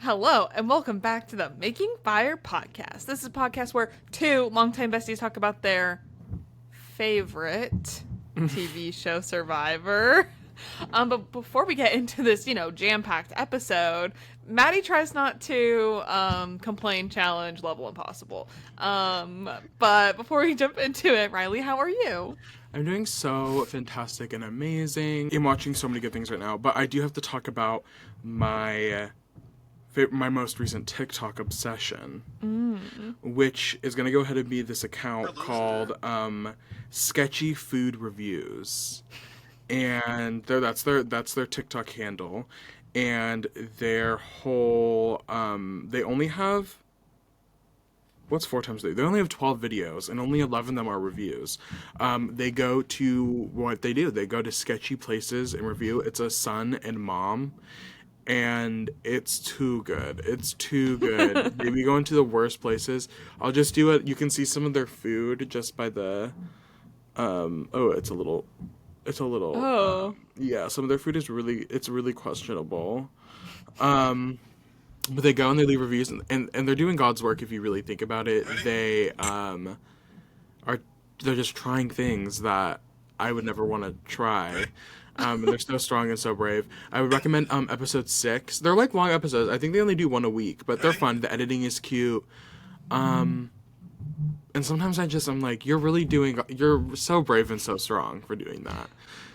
Hello, and welcome back to the Making Fire podcast. This is a podcast where two longtime besties talk about their favorite TV show, Survivor. But before we get into this, jam-packed episode, Maddie tries not to complain, challenge, level impossible. But before we jump into it, Riley, how are you? I'm doing so fantastic and amazing. I'm watching so many good things right now, but I do have to talk about my most recent TikTok obsession, which is going to go ahead and be this account called Sketchy Food Reviews, and that's their TikTok handle, and their whole they only have. What's 4 times 3? They only have 12 videos, and only 11 of them are reviews. They go to what they do. They go to sketchy places and review. It's a son and mom, and it's too good. It's too good. They be going to the worst places. I'll just do it. You can see some of their food just by the. It's a little. Yeah, some of their food is really questionable. But they go and they leave reviews, and they're doing God's work if you really think about it. They're just trying things that I would never want to try. And they're so strong and so brave. I would recommend episode 6. They're like long episodes. I think they only do one a week, but they're fun. The editing is cute. And sometimes I'm like, you're so brave and so strong for doing that.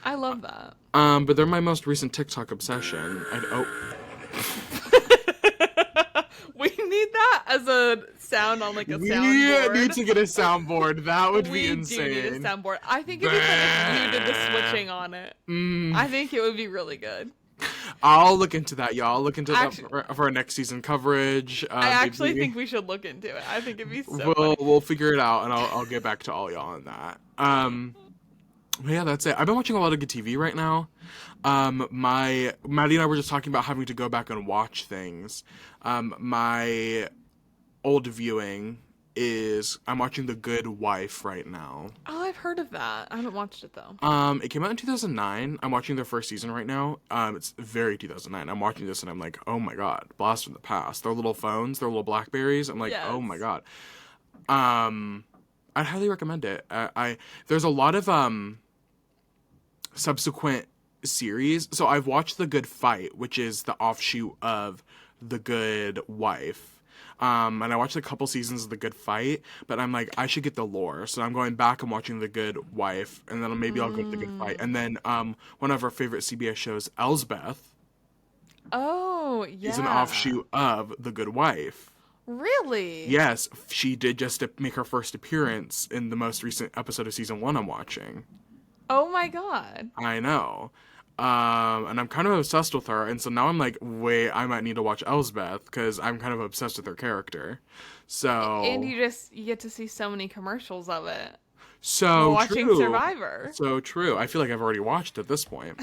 I love that. But they're my most recent TikTok obsession. We need that as a sound on like a soundboard. We need to get a soundboard. That would be We insane. do need a soundboard. I think it'd be fun if you did the switching on it. I think it would be really good. I'll look into that, y'all. Look into that for our next season coverage. I actually think we should look into it. I think it'd be so funny. We'll figure it out, and I'll get back to all y'all on that. But yeah, that's it. I've been watching a lot of good TV right now. Maddie and I were just talking about having to go back and watch things. My old viewing is I'm watching The Good Wife right now. Oh, I've heard of that. I haven't watched it though. It came out in 2009. I'm watching their first season right now. It's very 2009. I'm watching this and I'm like, oh my god, blast from the past. Their little phones, their little Blackberries. I'm like, yes. Oh my god. I'd highly recommend it. There's a lot of subsequent series. So I've watched The Good Fight, which is the offshoot of The Good Wife. And I watched a couple seasons of The Good Fight, but I'm like, I should get the lore. So I'm going back and watching The Good Wife, and then maybe I'll go to The Good Fight. And then one of our favorite CBS shows, Elsbeth. Oh, yeah. Is an offshoot of The Good Wife. Really? Yes, she did just make her first appearance in the most recent episode of season 1 I'm watching. Oh my god. I know. And I'm kind of obsessed with her, and so now I'm like, wait, I might need to watch Elsbeth, because I'm kind of obsessed with her character. So... And you get to see so many commercials of it. So watching true. Survivor. So true. I feel like I've already watched at this point.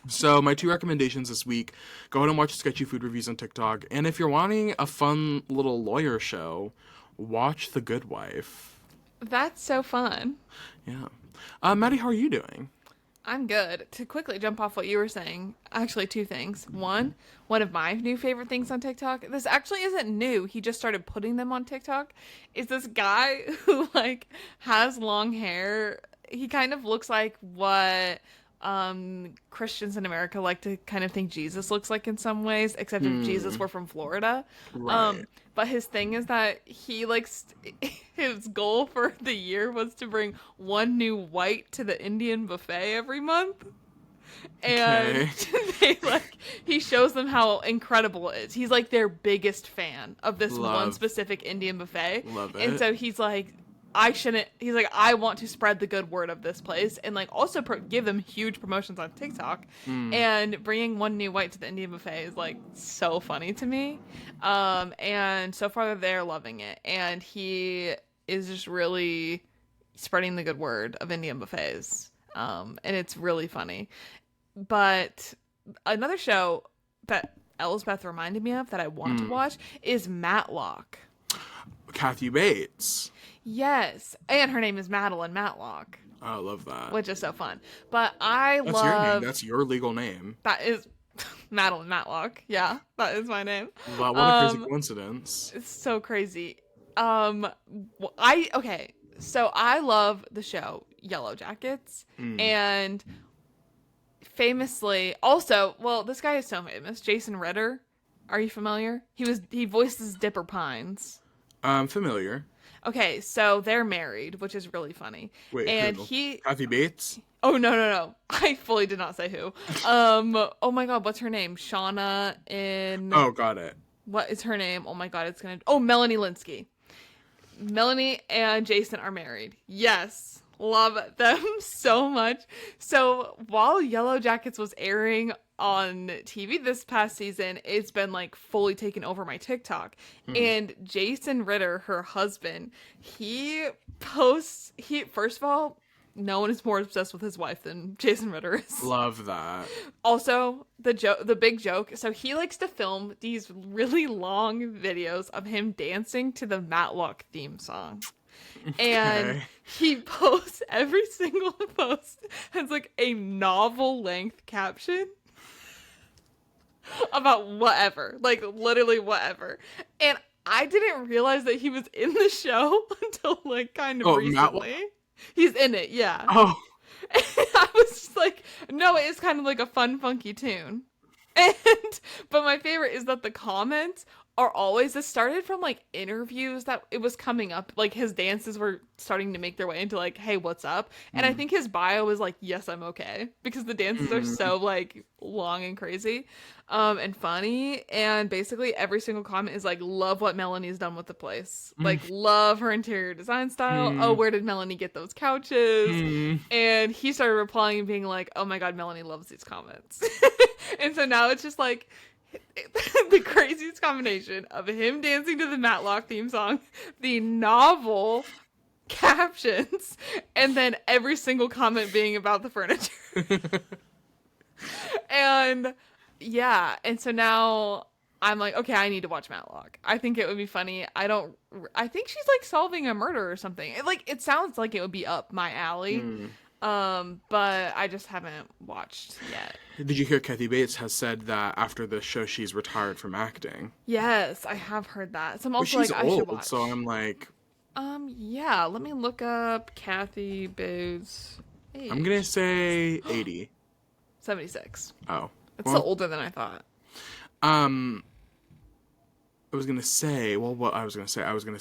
So my 2 recommendations this week, go ahead and watch Sketchy Food Reviews on TikTok, and if you're wanting a fun little lawyer show, watch The Good Wife. That's so fun. Yeah. Maddie, how are you doing? I'm good. To quickly jump off what you were saying, actually 2 things. One of my new favorite things on TikTok, this actually isn't new, he just started putting them on TikTok, is this guy who like has long hair. He kind of looks like what Christians in America like to kind of think Jesus looks like in some ways, except if Jesus were from Florida. Right. But his thing is that he his goal for the year was to bring 1 new white to the Indian buffet every month. And he shows them how incredible it is. He's like their biggest fan of this one specific Indian buffet. Love it. And so he's like, I want to spread the good word of this place and like also give them huge promotions on TikTok. And bringing 1 new white to the Indian buffet is like so funny to me. And so far they're loving it. And he is just really spreading the good word of Indian buffets. And it's really funny. But another show that Elsbeth reminded me of that I want to watch is Matlock. Kathy Bates. Yes. And her name is Madeline Matlock. I love that. Which is so fun. But that's your name. That's your legal name. That is... Madeline Matlock. Yeah, that is my name. Wow, what a crazy coincidence. It's so crazy. Okay, so I love the show Yellow Jackets, and famously, also, well, this guy is so famous, Jason Ritter. Are you familiar? He voices Dipper Pines. Familiar. Okay, so they're married, which is really funny. Wait, and who? Kathy Bates? Oh, no. I fully did not say who. Oh my god, what's her name? Shauna in... Oh, got it. What is her name? Oh my god, Oh, Melanie Linsky. Melanie and Jason are married. Yes. Love them so much. So while Yellow Jackets was airing on TV this past season, it's been like fully taken over my TikTok. And Jason Ritter, her husband, first of all, no one is more obsessed with his wife than Jason Ritter is. Love that. Also, the big joke. So he likes to film these really long videos of him dancing to the Matlock theme song. And he posts every single post has like a novel length caption about whatever, like literally whatever. And I didn't realize that he was in the show until like kind of recently. He's in it, yeah. Oh. And I was just like, no, it is kind of like a fun, funky tune. But my favorite is that the comments are always, this started from like interviews that it was coming up, like his dances were starting to make their way into like, hey, what's up? And I think his bio was like, yes, I'm okay, because the dances are so like long and crazy and funny. And basically every single comment is like, love what Melanie's done with the place, like love her interior design style. Oh, where did Melanie get those couches? And he started replying and being like, oh my god, Melanie loves these comments. And so now it's just like the craziest combination of him dancing to the Matlock theme song, the novel captions, and then every single comment being about the furniture. And yeah, and so now I'm like, okay, I need to watch Matlock. I think it would be funny. I think she's like solving a murder or something. It sounds like it would be up my alley. But I just haven't watched yet. Did you hear Kathy Bates has said that after the show she's retired from acting? Yes, I have heard that. So I'm also she's like, old, I should watch. So I'm like, yeah, let me look up Kathy Bates' age. I'm gonna say 80. 76. Oh. It's still older than I thought. I was gonna say, what I was gonna say.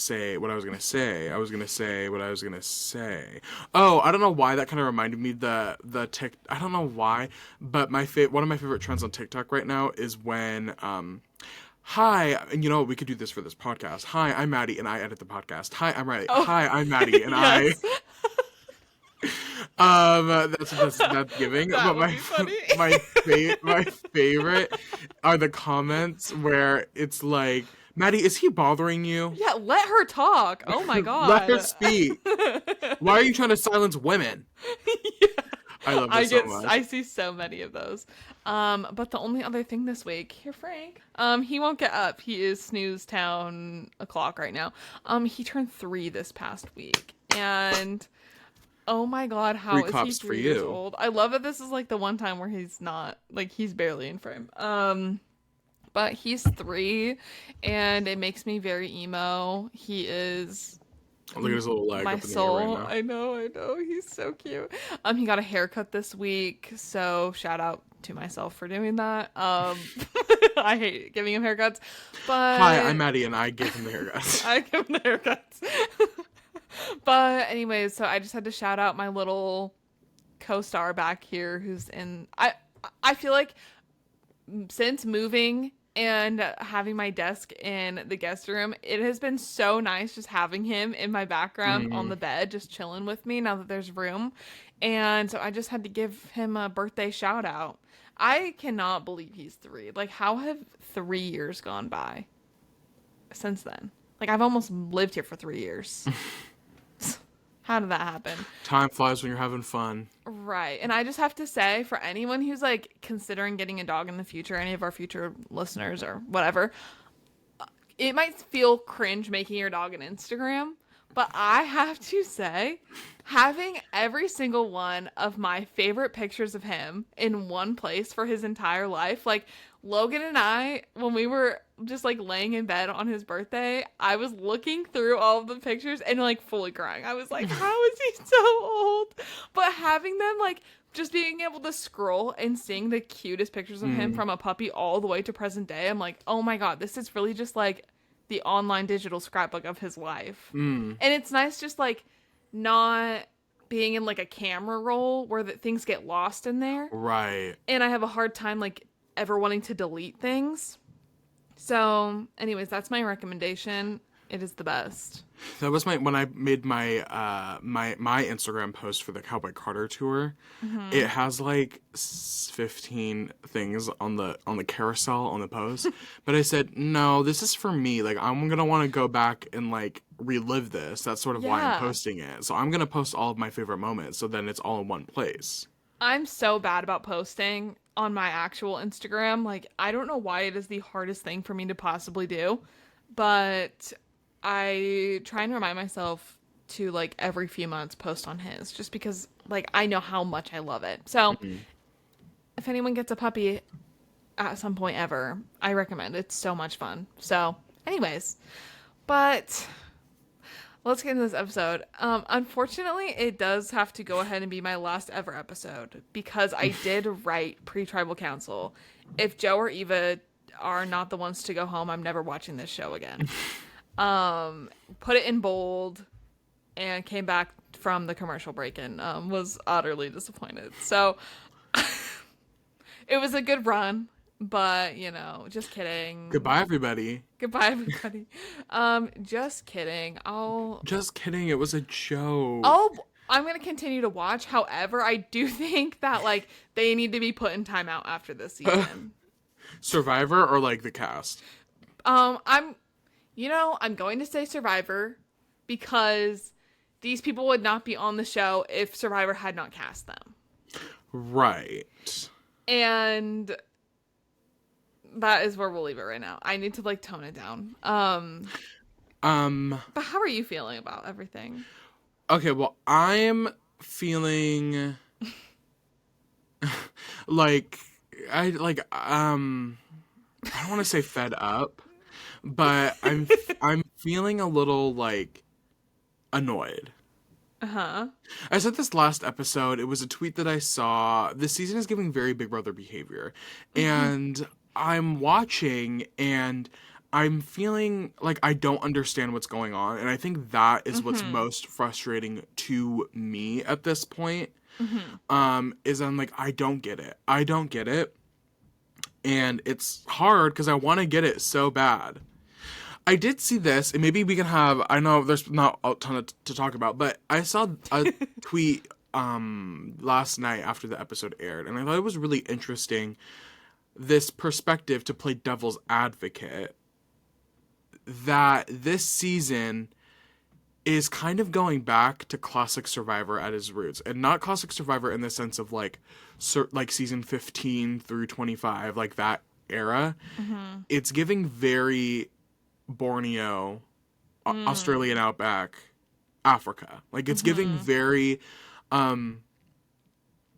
Oh, I don't know why that kind of reminded me the I don't know why, but one of my favorite trends on TikTok right now is when hi, and you know we could do this for this podcast. Hi, I'm Maddie and I edit the podcast. Hi, I'm Riley. Oh. Hi, I'm Maddie and yes. That's giving. That but would be funny. my favorite are the comments where it's like, Maddie, is he bothering you? Yeah, let her talk. Oh my god. Let her speak. Why are you trying to silence women? Yeah. I love this so much. I see so many of those. But the only other thing this week, here, Frank, he won't get up. He is snooze town o'clock right now. He turned 3 this past week, and oh my god, how is he 3 years old? I love that this is like the one time where he's not, like, he's barely in frame. But he's 3, and it makes me very emo. He is look at his little leg my up in soul. the air right now. I know. He's so cute. He got a haircut this week, so shout out to myself for doing that. I hate giving him haircuts, but hi, I'm Maddie, and I give him the haircuts. I give him the haircuts. But anyways, so I just had to shout out my little co-star back here, who's in. I feel like since moving and having my desk in the guest room, it has been so nice just having him in my background on the bed, just chilling with me now that there's room. And so I just had to give him a birthday shout out. I cannot believe he's 3. Like, how have 3 years gone by since then? Like, I've almost lived here for 3 years. How did that happen? Time flies when you're having fun. Right. And I just have to say, for anyone who's like considering getting a dog in the future, any of our future listeners or whatever, it might feel cringe making your dog an Instagram, But I have to say, having every single one of my favorite pictures of him in one place for his entire life, like Logan and I, when we were just like laying in bed on his birthday, I was looking through all of the pictures and like fully crying. I was like, how is he so old? But having them like just being able to scroll and seeing the cutest pictures of him from a puppy all the way to present day, I'm like, oh my God, this is really just like the online digital scrapbook of his life. And it's nice just like not being in like a camera roll where things get lost in there. Right. And I have a hard time like ever wanting to delete things. So, anyways, that's my recommendation. It is the best. That was when I made my my Instagram post for the Cowboy Carter tour. It has like 15 things on the carousel on the post, but I said no, this is for me. Like I'm gonna want to go back and like relive this. That's sort of why I'm posting it. So I'm gonna post all of my favorite moments, so then it's all in one place. I'm so bad about posting on my actual Instagram. Like I don't know why it is the hardest thing for me to possibly do, but I try and remind myself to like every few months post on his, just because like I know how much I love it. So if anyone gets a puppy at some point ever, I recommend it. It's so much fun. So anyways, but let's get into this episode. Unfortunately, it does have to go ahead and be my last ever episode because I did write pre-tribal council. If Joe or Eva are not the ones to go home, I'm never watching this show again. Put it in bold and came back from the commercial break and was utterly disappointed. So it was a good run, but you know, just kidding. Goodbye, everybody. Goodbye, everybody. Just kidding. Just kidding. It was a joke. I'm gonna continue to watch. However, I do think that like they need to be put in timeout after this season. Survivor or like the cast? I'm going to say Survivor because these people would not be on the show if Survivor had not cast them. Right. And that is where we'll leave it right now. I need to like tone it down. But how are you feeling about everything? Okay, well, I'm feeling like I don't want to say fed up, but I'm feeling a little like annoyed. I said this last episode. It was a tweet that I saw. This season is giving very Big Brother behavior, and I'm watching and I'm feeling like I don't understand what's going on, and I think that is what's most frustrating to me at this point. Is I'm like I don't get it, and it's hard because I want to get it so bad. I did see this, and maybe we can have, I know there's not a ton to talk about, but I saw a tweet last night after the episode aired, and I thought it was really interesting, this perspective to play devil's advocate, that this season is kind of going back to classic Survivor at its roots, and not classic Survivor in the sense of like season 15 through 25, like that era. It's giving very Borneo, Australian outback, Africa. Like it's giving very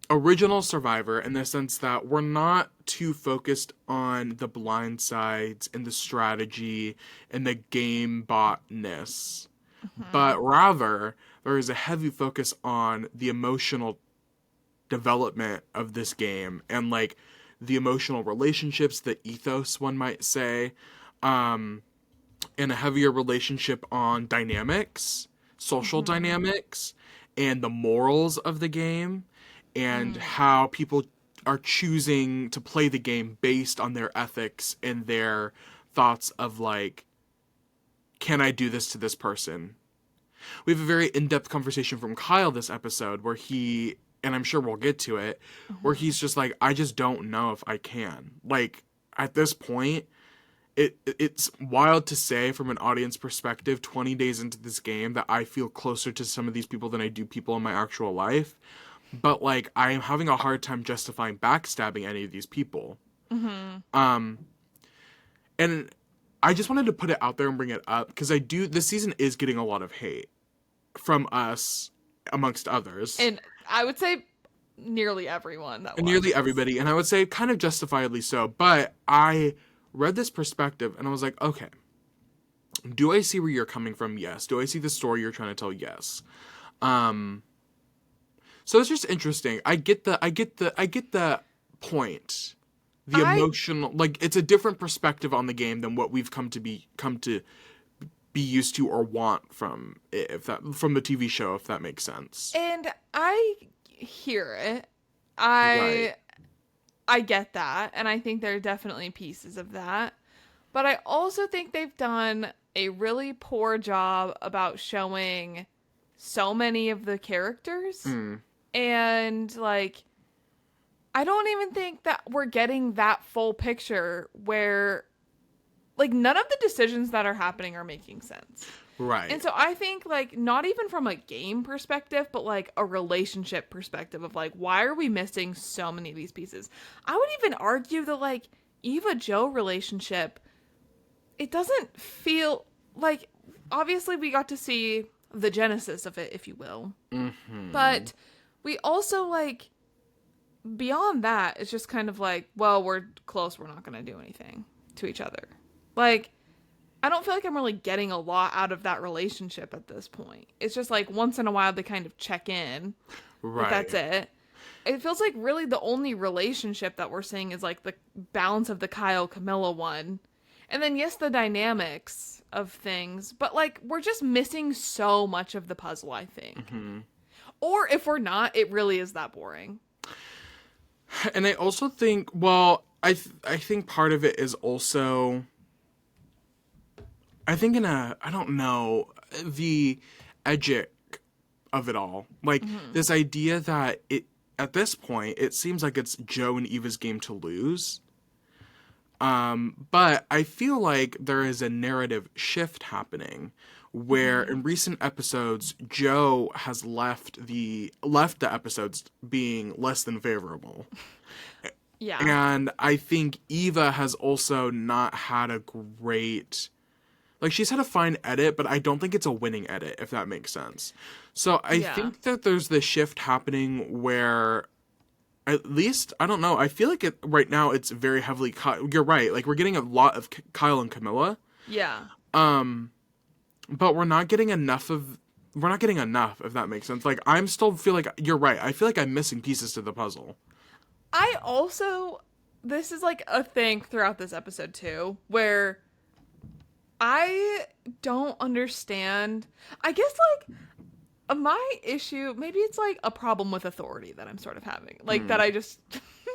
original Survivor in the sense that we're not too focused on the blind sides and the strategy and the game botness, but rather there is a heavy focus on the emotional development of this game and like the emotional relationships, the ethos, one might say, and a heavier relationship on dynamics, social dynamics, and the morals of the game, and how people are choosing to play the game based on their ethics and their thoughts of like, can I do this to this person? We have a very in-depth conversation from Kyle this episode where he, and I'm sure we'll get to it, where he's just like, I just don't know if I can. Like, at this point, it's wild to say from an audience perspective 20 days into this game that I feel closer to some of these people than I do people in my actual life. But, like, I am having a hard time justifying backstabbing any of these people. And I just wanted to put it out there and bring it up because this season is getting a lot of hate. from us, amongst others. And I would say nearly everyone that Nearly watches. everybody, and I would say kind of justifiably so. But I read this perspective, and I was like, okay, do I see where you're coming from? Yes. Do I see the story you're trying to tell? Yes. So it's just interesting. I get the point. The emotional, like, it's a different perspective on the game than what we've come to be used to or want from it, from the TV show, if that makes sense. And I hear it. Right. I get that, and I think there are definitely pieces of that. But I also think they've done a really poor job about showing so many of the characters. And, like, I don't even think that we're getting that full picture where, like, none of the decisions that are happening are making sense. Right. And so I think, like, not even from a game perspective, but, like, a relationship perspective of, like, why are we missing so many of these pieces? I would even argue that, like, Eva-Joe relationship, it doesn't feel like, obviously we got to see the genesis of it, if you will. But we also, like, beyond that, it's just kind of like, well, we're close, we're not going to do anything to each other. Like, I don't feel like I'm really getting a lot out of that relationship at this point. It's just like once in a while they kind of check in. Right. But that's it. It feels like really the only relationship that we're seeing is like the balance of the Kyle Camilla one. And then yes, the dynamics of things, but like we're just missing so much of the puzzle, I think. Or if we're not, it really is that boring. And I also think, well, I think part of it is also, I think I don't know, the edgic of it all. Like, this idea that at this point, it seems like it's Joe and Eva's game to lose. But I feel like there is a narrative shift happening where in recent episodes, Joe has left the episodes being less than favorable. Yeah. And I think Eva has also not had a great, like, she's had a fine edit, but I don't think it's a winning edit, if that makes sense. So I think that there's this shift happening where, at least, I don't know, I feel like right now it's very heavily, you're right, like, we're getting a lot of Kyle and Camilla. Yeah. But we're not getting enough, if that makes sense. Like, I'm still feel like, you're right, I feel like I'm missing pieces to the puzzle. I also, this is like a thing throughout this episode too, where I don't understand, I guess like my issue, maybe it's like a problem with authority that I'm sort of having, like that I just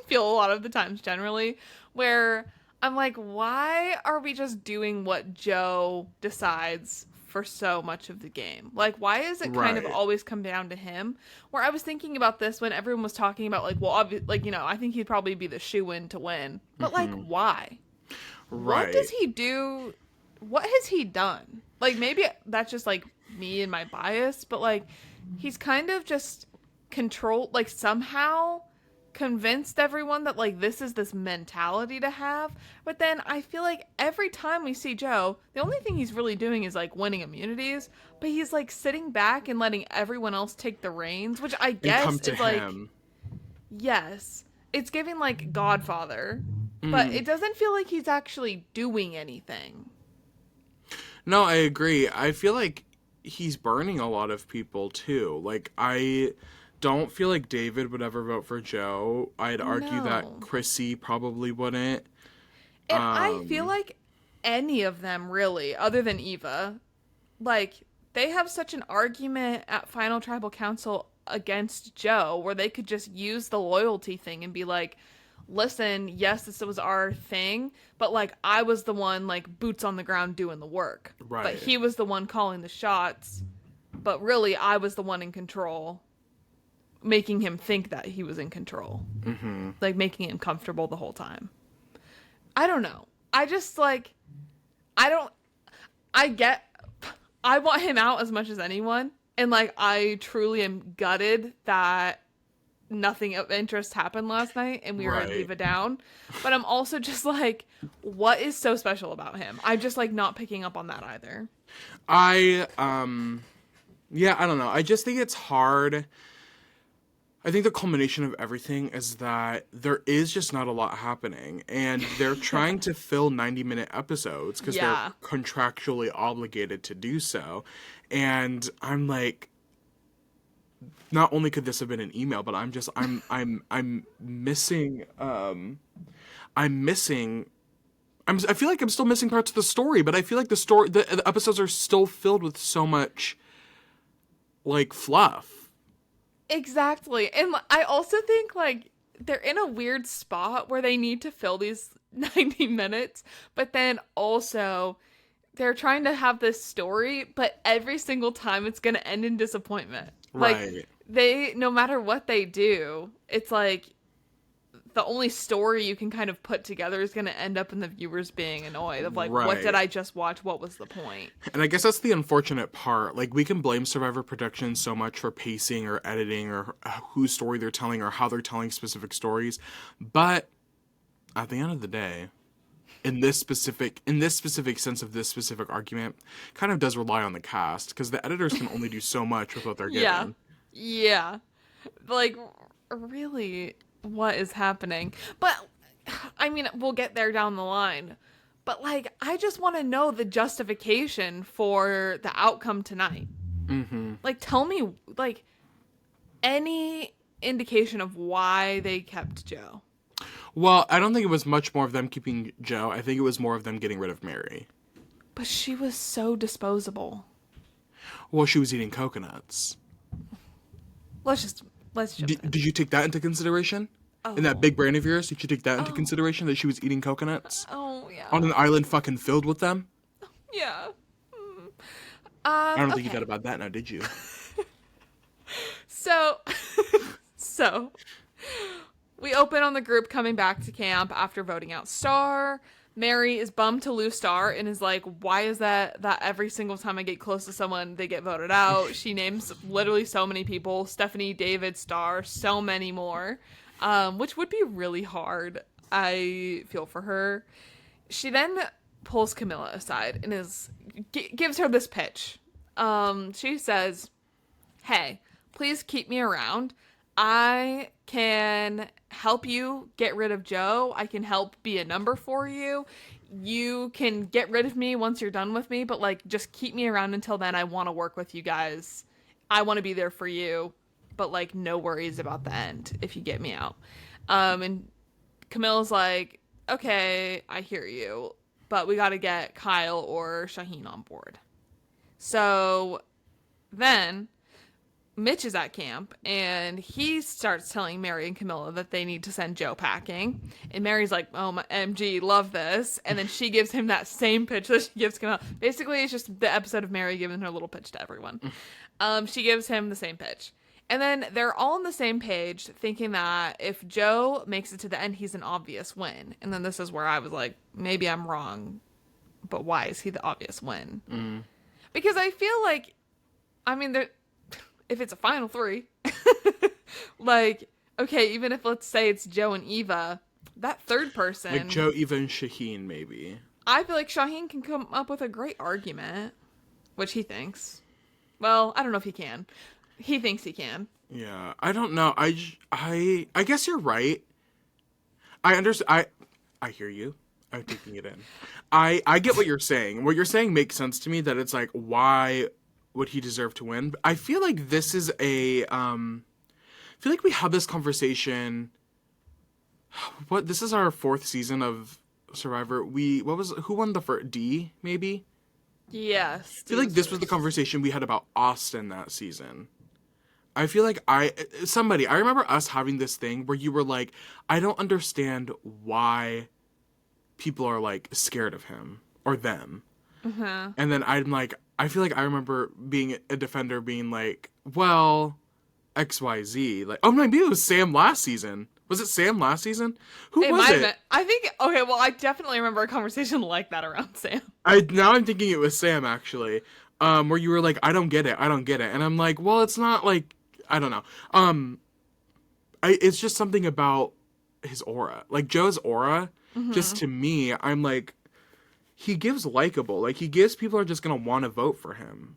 feel a lot of the times generally, where I'm like, why are we just doing what Joe decides for so much of the game? Like, why is it kind of always come down to him? Where I was thinking about this when everyone was talking about, like, well, like, you know, I think he'd probably be the shoo-in to win. But, like, why? Right. What does he do? What has he done? Like, maybe that's just, like, me and my bias, but, like, he's kind of just controlled, like, somehow convinced everyone that, like, this is this mentality to have. But then I feel like every time we see Joe, the only thing he's really doing is, like, winning immunities, but he's, like, sitting back and letting everyone else take the reins, which I guess is like, yes, it's giving, like, Godfather, but it doesn't feel like he's actually doing anything. No, I agree. I feel like he's burning a lot of people too. Like, I don't feel like David would ever vote for Joe. I'd argue that Chrissy probably wouldn't. And I feel like any of them, really, other than Eva, like, they have such an argument at Final Tribal Council against Joe where they could just use the loyalty thing and be like, listen, yes, this was our thing, but, like, I was the one, like, boots on the ground doing the work. Right. But he was the one calling the shots, but really I was the one in control, making him think that he was in control. Like, making him comfortable the whole time. I don't know. I just, like, I want him out as much as anyone, and, like, I truly am gutted that nothing of interest happened last night and we were at Eva down, but I'm also just like, what is so special about him? I'm just, like, not picking up on that either. Yeah, I don't know. I just think it's hard. I think the culmination of everything is that there is just not a lot happening, and they're trying to fill 90-minute episodes because they're Yeah. contractually obligated to do so. And I'm like, not only could this have been an email, but I'm missing I'm missing I feel like I'm still missing parts of the story, but I feel like the episodes are still filled with so much like fluff. Exactly. And I also think like they're in a weird spot where they need to fill these 90 minutes, but then also they're trying to have this story, but every single time it's going to end in disappointment. Like Right. no matter what they do, it's like the only story you can kind of put together is going to end up in the viewers being annoyed of like, what did Right. I just watch? What was the point? And I guess that's the unfortunate part. Like, we can blame Survivor Productions so much for pacing or editing or whose story they're telling or how they're telling specific stories. But at the end of the day, in this specific sense of this specific argument, kind of does rely on the cast because the editors can only do so much with what they're Yeah. given. Yeah. Like, really, what is happening? But, I mean, we'll get there down the line. But, like, I just want to know the justification for the outcome tonight. Mm-hmm. Like, tell me, like, any indication of why they kept Joe. Well, I don't think it was much more of them keeping Joe. I think it was more of them getting rid of Mary. But she was so disposable. Well, she was eating coconuts. Let's jump in. Did you take that into consideration? In that big brain of yours, did you take that into consideration that she was eating coconuts? Oh, yeah. On an island fucking filled with them? Yeah. I don't think you okay. thought about that now, did you? So, so we open on the group coming back to camp after voting out Star. Mary is bummed to lose Star and is like, why is that every single time I get close to someone, they get voted out? She names literally so many people. Stephanie, David, Star, so many more, which would be really hard. I feel for her. She then pulls Camilla aside and gives her this pitch. She says, hey, please keep me around. I can help you get rid of Joe. I can help be a number for you. You can get rid of me once you're done with me, but like just keep me around until then. I want to work with you guys. I want to be there for you, but like no worries about the end if you get me out. And Camilla's like, okay, I hear you, but we got to get Kyle or Shaheen on board. So then Mitch is at camp, and he starts telling Mary and Camilla that they need to send Joe packing. And Mary's like, oh, my MG, love this. And then she gives him that same pitch that she gives Camilla. Basically, it's just the episode of Mary giving her little pitch to everyone. She gives him the same pitch. And then they're all on the same page, thinking that if Joe makes it to the end, he's an obvious win. And then this is where I was like, maybe I'm wrong, but why is he the obvious win? Because I feel like, I mean, if it's a final three, like, okay, even if let's say it's Joe and Eva, that third person, Like Joe, Eva, and Shaheen, maybe. I feel like Shaheen can come up with a great argument, which he thinks. Well, I don't know if he can. He thinks he can. Yeah, I don't know. I guess you're right. I understand. I hear you. I'm taking it in. I get what you're saying. What you're saying makes sense to me. That it's like, why would he deserve to win? But I feel like this is I feel like we had this conversation. This is our 4th season of Survivor. Who won the first? D, maybe? Yes. I feel like this was the conversation we had about Austin that season. I feel like I remember us having this thing where you were like, I don't understand why people are like scared of him or them. Uh-huh. And then I'm like, I feel like I remember being a defender being like, well, XYZ. Like, oh, maybe it was Sam last season. Was it Sam last season? Who was it? I think, okay, well, I definitely remember a conversation like that around Sam. Now I'm thinking it was Sam, actually. Where you were like, I don't get it. And I'm like, well, it's not like, I don't know. It's just something about his aura. Like, Joe's aura, just to me, I'm like, he gives likable. Like, he gives people are just going to want to vote for him.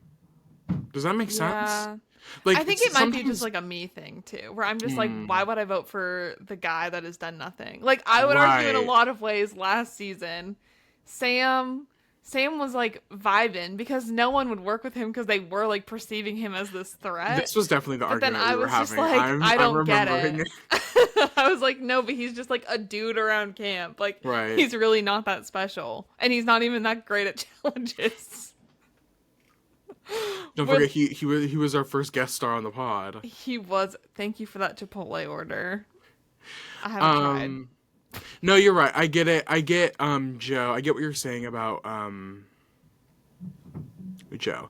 Does that make sense? Yeah. Like, I think it might be just sometimes- like a me thing too, where I'm just like, why would I vote for the guy that has done nothing? Like, I would argue in a Right. lot of ways last season, Sam was like vibing because no one would work with him because they were like perceiving him as this threat. This was definitely the But then argument I we were was just having. like, I I'm don't get remembering it. I was like, no, but he's just like a dude around camp. Like, Right. he's really not that special, and he's not even that great at challenges. Don't With- forget, he was our first guest star on the pod. He was. Thank you for that Chipotle order. I haven't tried. No, you're right. I get it. I get Joe. I get what you're saying about Joe.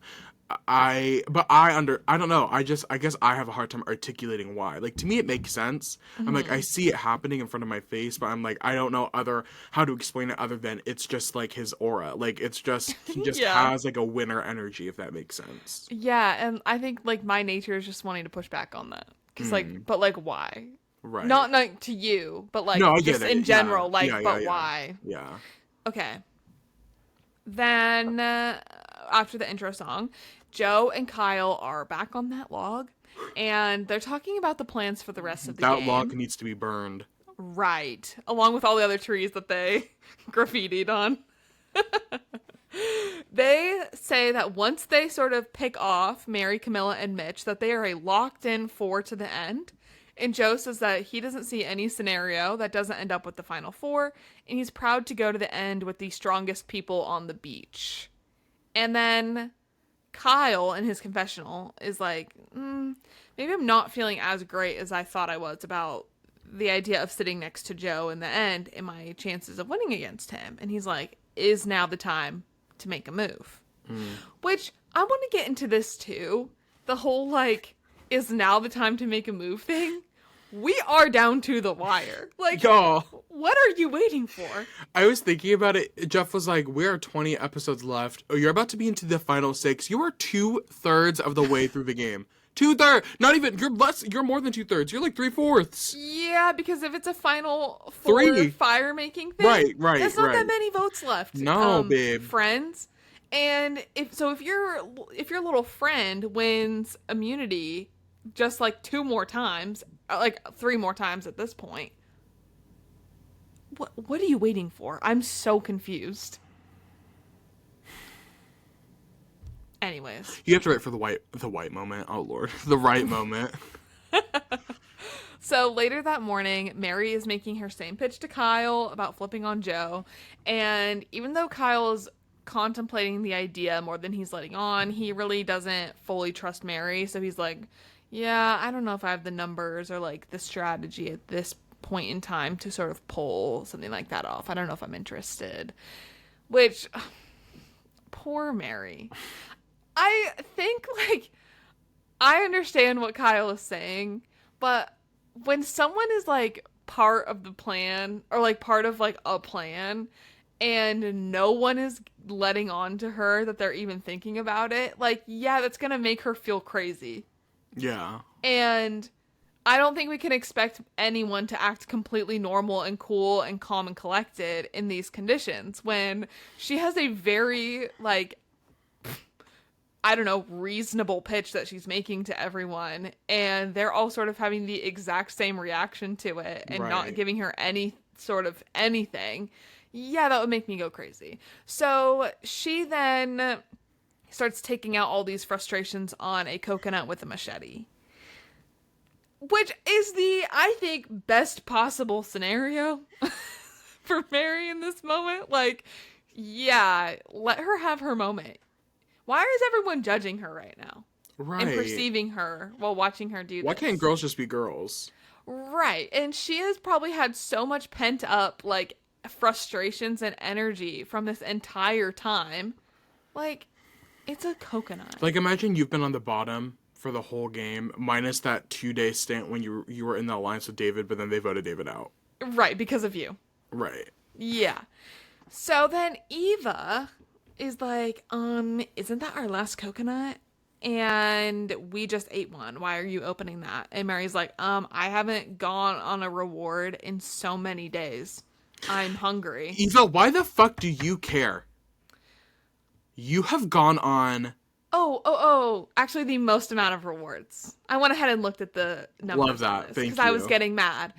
I don't know. I guess I have a hard time articulating why. Like, to me it makes sense. I'm like, I see it happening in front of my face, but I'm like, I don't know how to explain it other than it's just like his aura. Like, it's just he just Yeah. has like a winner energy, if that makes sense. Yeah, and I think like my nature is just wanting to push back on that. Cause like, but like, why? Right. Not like to you, but like No, I just get it. in general. Yeah. Like, Yeah, but yeah. why? Yeah. Okay. Then after the intro song, Joe and Kyle are back on that log, and they're talking about the plans for the rest of the That game. log needs to be burned. Right, along with all the other trees that they graffitied on. They say that once they sort of pick off Mary, Camilla, and Mitch, that they are a locked-in 4 to the end. And Joe says that he doesn't see any scenario that doesn't end up with the final 4, and he's proud to go to the end with the strongest people on the beach. And then Kyle, in his confessional, is like, maybe I'm not feeling as great as I thought I was about the idea of sitting next to Joe in the end and my chances of winning against him. And he's like, is now the time to make a move? Which, I want to get into this too. The whole, like, is now the time to make a move thing. We are down to the wire. Like, Y'all. what are you waiting for? I was thinking about it. Jeff was like, we are 20 episodes left. Oh, you're about to be into the final 6. You are 2/3 of the way through the game. 2/3. Not even, you're more than 2/3. You're like 3/4. Yeah, because if it's a final 4 3. fire making thing, Right, there's not right. that many votes left. No, babe. Friends. And if your little friend wins immunity just like 2 more times, like 3 more times at this point, what are you waiting for? I'm so confused. Anyways. You have to wait for the white moment. Oh Lord, the right moment. So later that morning, Mary is making her same pitch to Kyle about flipping on Joe. And even though Kyle is contemplating the idea more than he's letting on, he really doesn't fully trust Mary. So he's like, yeah, I don't know if I have the numbers or like the strategy at this point in time to sort of pull something like that off. I don't know if I'm interested. Which, poor Mary. I think, like, I understand what Kyle is saying, but when someone is, like, part of the plan, or, like, part of, like, a plan, and no one is letting on to her that they're even thinking about it, like, yeah, that's gonna make her feel crazy. Yeah. And I don't think we can expect anyone to act completely normal and cool and calm and collected in these conditions when she has a very, like, I don't know, reasonable pitch that she's making to everyone, and they're all sort of having the exact same reaction to it and not Right. giving her any sort of anything. Yeah, that would make me go crazy. So she then starts taking out all these frustrations on a coconut with a machete. Which is the, I think, best possible scenario for Mary in this moment. Like, yeah, let her have her moment. Why is everyone judging her right now? Right. And perceiving her while watching her do Why this? can't girls just be girls? Right. And she has probably had so much pent up, like, frustrations and energy from this entire time. Like, it's a coconut. Like, imagine you've been on the bottom for the whole game, minus that 2-day stint when you were in the alliance with David, but then they voted David out. Right, because of you. Right. Yeah. So then Eva is like, isn't that our last coconut? And we just ate one. Why are you opening that? And Mary's like, I haven't gone on a reward in so many days. I'm hungry. Eva, why the fuck do you care? You have gone on Oh. Actually, the most amount of rewards. I went ahead and looked at the numbers Love on that. this Thank because I was you. getting mad.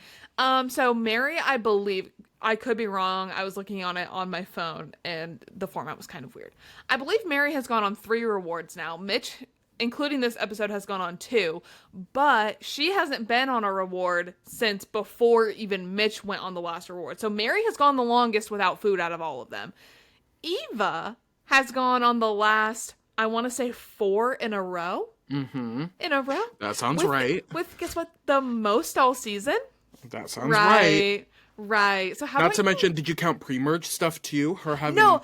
So Mary, I believe, I could be wrong. I was looking on it on my phone and the format was kind of weird. I believe Mary has gone on 3 rewards now. Mitch, including this episode, has gone on 2, but she hasn't been on a reward since before even Mitch went on the last reward. So Mary has gone the longest without food out of all of them. Eva has gone on the last, I want to say 4 in a row. Mm-hmm. In a row? That sounds right. With, guess what? The most all season? That sounds right. Right. So how Not about to you? mention, did you count pre-merge stuff too? Her having... No,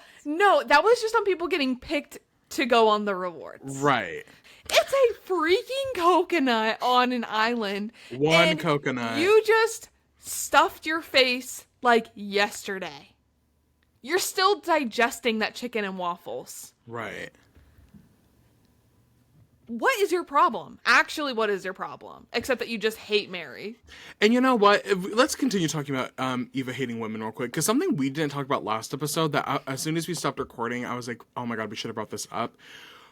that was just on people getting picked to go on the rewards. Right. It's a freaking coconut on an island. One and coconut. You just stuffed your face like yesterday. You're still digesting that chicken and waffles. Right. What is your problem? Actually, what is your problem? Except that you just hate Mary. And you know what? Let's continue talking about Eva hating women real quick. Because something we didn't talk about last episode that as soon as we stopped recording, I was like, oh my God, we should have brought this up.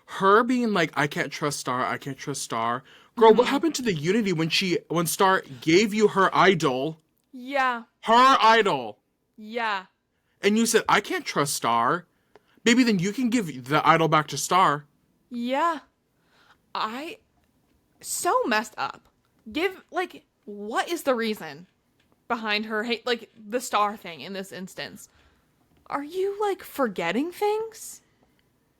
Her being like, I can't trust Star. I can't trust Star. Girl, what happened to the unity when Star gave you her idol? Yeah. Her idol. Yeah. And you said, I can't trust Star. Baby, then you can give the idol back to Star. Yeah. So messed up. What is the reason behind her hate, like, the Star thing in this instance? Are you, like, forgetting things?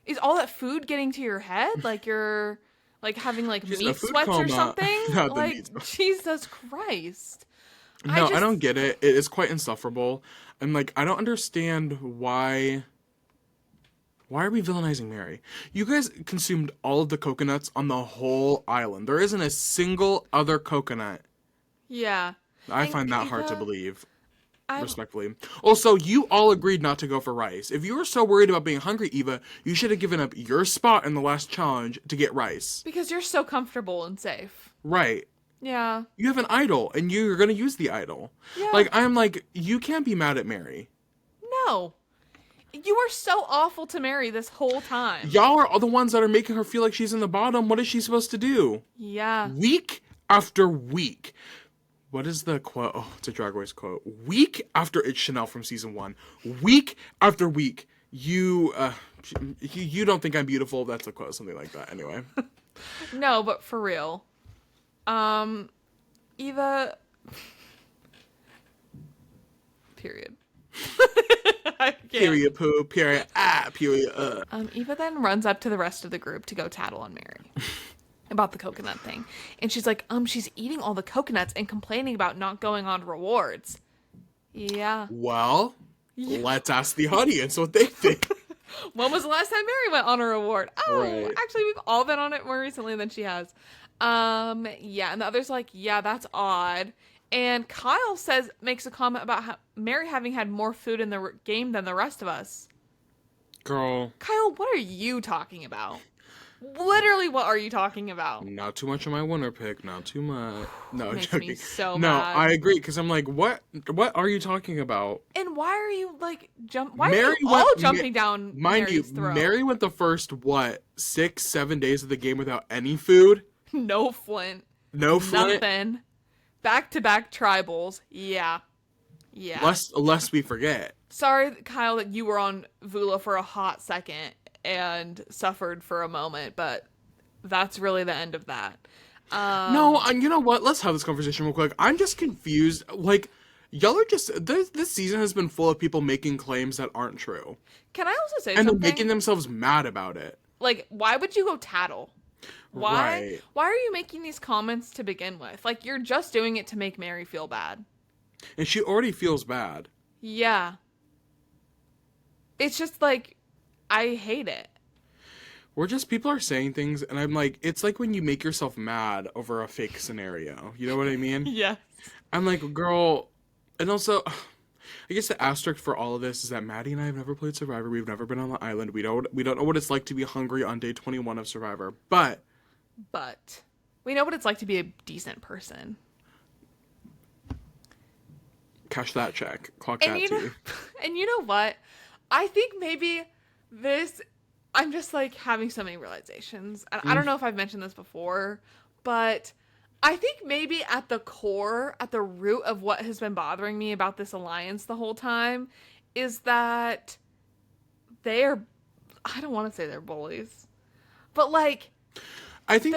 Is all that food getting to your head? Like, you're, like, having, like, She's meat a food sweats or coma. something? Not the Like, meat sweats. Jesus Christ. No, I don't get it. It is quite insufferable. I'm like, I don't understand why are we villainizing Mary? You guys consumed all of the coconuts on the whole island. There isn't a single other coconut. Yeah. I And find that hard to Eva, believe. I'm- Respectfully. Also, you all agreed not to go for rice. If you were so worried about being hungry, Eva, you should have given up your spot in the last challenge to get rice. Because you're so comfortable and safe. Right. Yeah. You have an idol, and you're going to use the idol. Yeah. Like, I'm like, you can't be mad at Mary. No. You were so awful to Mary this whole time. Y'all are all the ones that are making her feel like she's in the bottom. What is she supposed to do? Yeah. Week after week. What is the quote? Oh, it's a Drag Race quote. Week after it's Chanel from season 1. Week after week. You don't think I'm beautiful. That's a quote, something like that. Anyway. No, but for real. Eva. Period. I can't. Period poo. Period. Period. Eva then runs up to the rest of the group to go tattle on Mary about the coconut thing. And she's like, she's eating all the coconuts and complaining about not going on rewards. Yeah. Well, let's ask the audience what they think. When was the last time Mary went on a reward? Oh, Right. Actually, we've all been on it more recently than she has. Yeah, and the other's like, yeah, that's odd. And Kyle makes a comment about how Mary having had more food in the game than the rest of us. Girl. Kyle, what are you talking about? Literally, what are you talking about? Not too much of my winner pick. Not too much. No, Makes joking. me so no, mad. I agree because I'm like, what are you talking about? And why are you like Why Mary are you all went- jumping down Mind Mary's you, throat? Mary went the first 6-7 days of the game without any food, No Flint. no Flint. Nothing. Back-to-back tribals. Yeah. Lest we forget. Sorry, Kyle, that you were on Vula for a hot second and suffered for a moment, but that's really the end of that. No, and you know what? Let's have this conversation real quick. I'm just confused. Like, y'all are just this season has been full of people making claims that aren't true, Can I also say and they're something? making themselves mad about it. Like, why would you go tattle? Why? Right. Why are you making these comments to begin with? Like, you're just doing it to make Mary feel bad. And she already feels bad. Yeah. It's just like, I hate it. People are saying things, and I'm like, it's like when you make yourself mad over a fake scenario. You know what I mean? Yes. I'm like, girl, and also, I guess the asterisk for all of this is that Maddie and I have never played Survivor. We've never been on the island. We don't know what it's like to be hungry on day 21 of Survivor. But we know what it's like to be a decent person. cash that check. Clock that And too. and you know what? I think maybe this I'm just like having so many realizations. And I don't know if I've mentioned this before, but I think maybe at the core, at the root of what has been bothering me about this alliance the whole time is that they're, I don't want to say they're bullies, but like, I think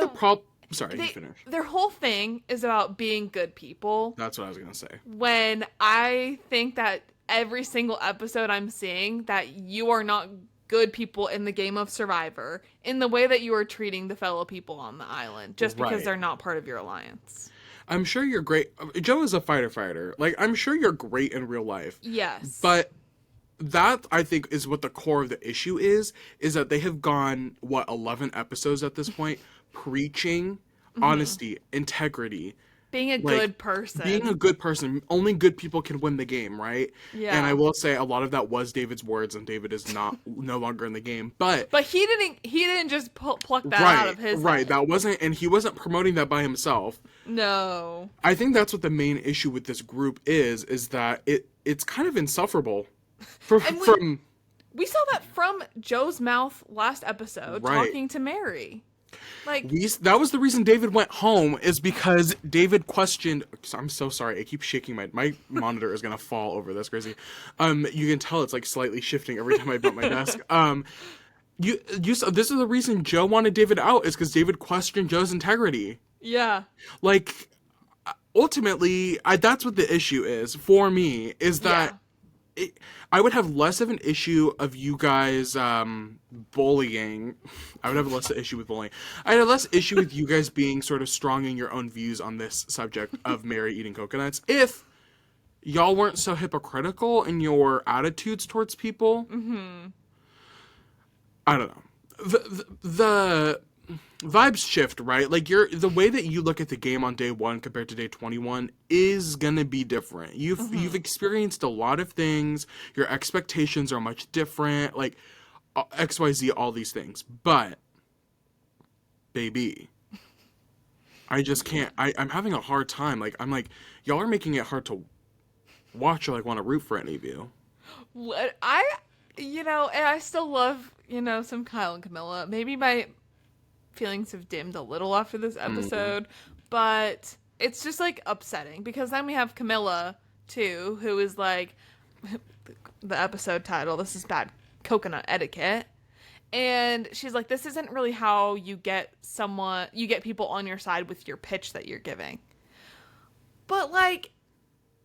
sorry, you finish. Their whole thing is about being good people. That's what I was going to say. When I think that every single episode I'm seeing that you are not good people in the game of Survivor in the way that you are treating the fellow people on the island just because they're not part of your alliance. I'm sure you're great. Joe is a fighter. Like, I'm sure you're great in real life. Yes. But that, I think, is what the core of the issue is that they have gone, 11 episodes at this point, preaching honesty, integrity. Being a good person. Being a good person. Only good people can win the game, right? Yeah. And I will say a lot of that was David's words, and David is no longer in the game. But he didn't just pluck that out of his head. That wasn't, and he wasn't promoting that by himself. No. I think that's what the main issue with this group is that it's kind of insufferable. We saw that from Joe's mouth last episode, talking to Mary. Like, that was the reason David went home, is because David questioned. I'm so sorry. I keep shaking my monitor is gonna fall over. That's crazy. You can tell it's like slightly shifting every time I bump my desk. This is the reason Joe wanted David out, is because David questioned Joe's integrity. Yeah. Like, ultimately, that's what the issue is for me. Is that. I would have less of an issue of you guys bullying. I would have less issue with bullying. I had less issue with you guys being sort of strong in your own views on this subject of Mary eating coconuts if y'all weren't so hypocritical in your attitudes towards people. Mm-hmm. I don't know. The vibes shift, right? Like, the way that you look at the game on day 1 compared to day 21 is gonna be different. You've experienced a lot of things. Your expectations are much different. Like, XYZ, all these things. But, baby, I just can't. I'm having a hard time. Like, I'm like, y'all are making it hard to watch or like want to root for any of you. And I still love, some Kyle and Camilla. Maybe my feelings have dimmed a little after this episode, but it's just like upsetting because then we have Camilla too, who is like the episode title, "This is bad coconut etiquette," and she's like, this isn't really how you get people on your side with your pitch that you're giving. But like,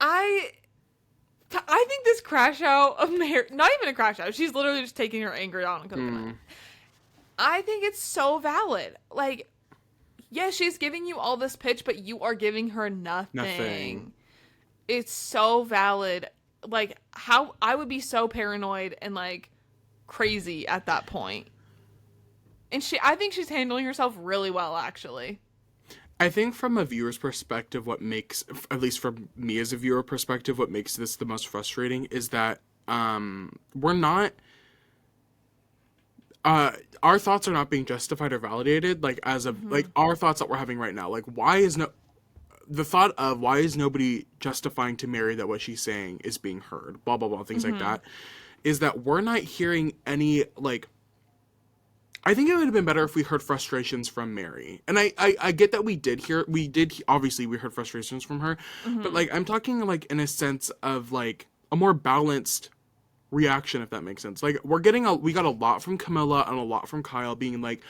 I think this crash out of Mary, not even a crash out, she's literally just taking her anger out on coconut. I think it's so valid. Like, yeah, she's giving you all this pitch, but you are giving her nothing. It's so valid. Like, how I would be so paranoid and like crazy at that point. And I think she's handling herself really well, actually. I think from a viewer's perspective, what makes, at least from me as a viewer perspective, what makes this the most frustrating is that we're not. Our thoughts are not being justified or validated, like, as of like our thoughts that we're having right now. Like, why is nobody justifying to Mary that what she's saying is being heard, blah blah blah, things like that, is that we're not hearing any, like, I think it would have been better if we heard frustrations from Mary. And I get that obviously we heard frustrations from her, but like, I'm talking like in a sense of like a more balanced reaction, if that makes sense. Like, we got a lot from Camilla and a lot from Kyle being like,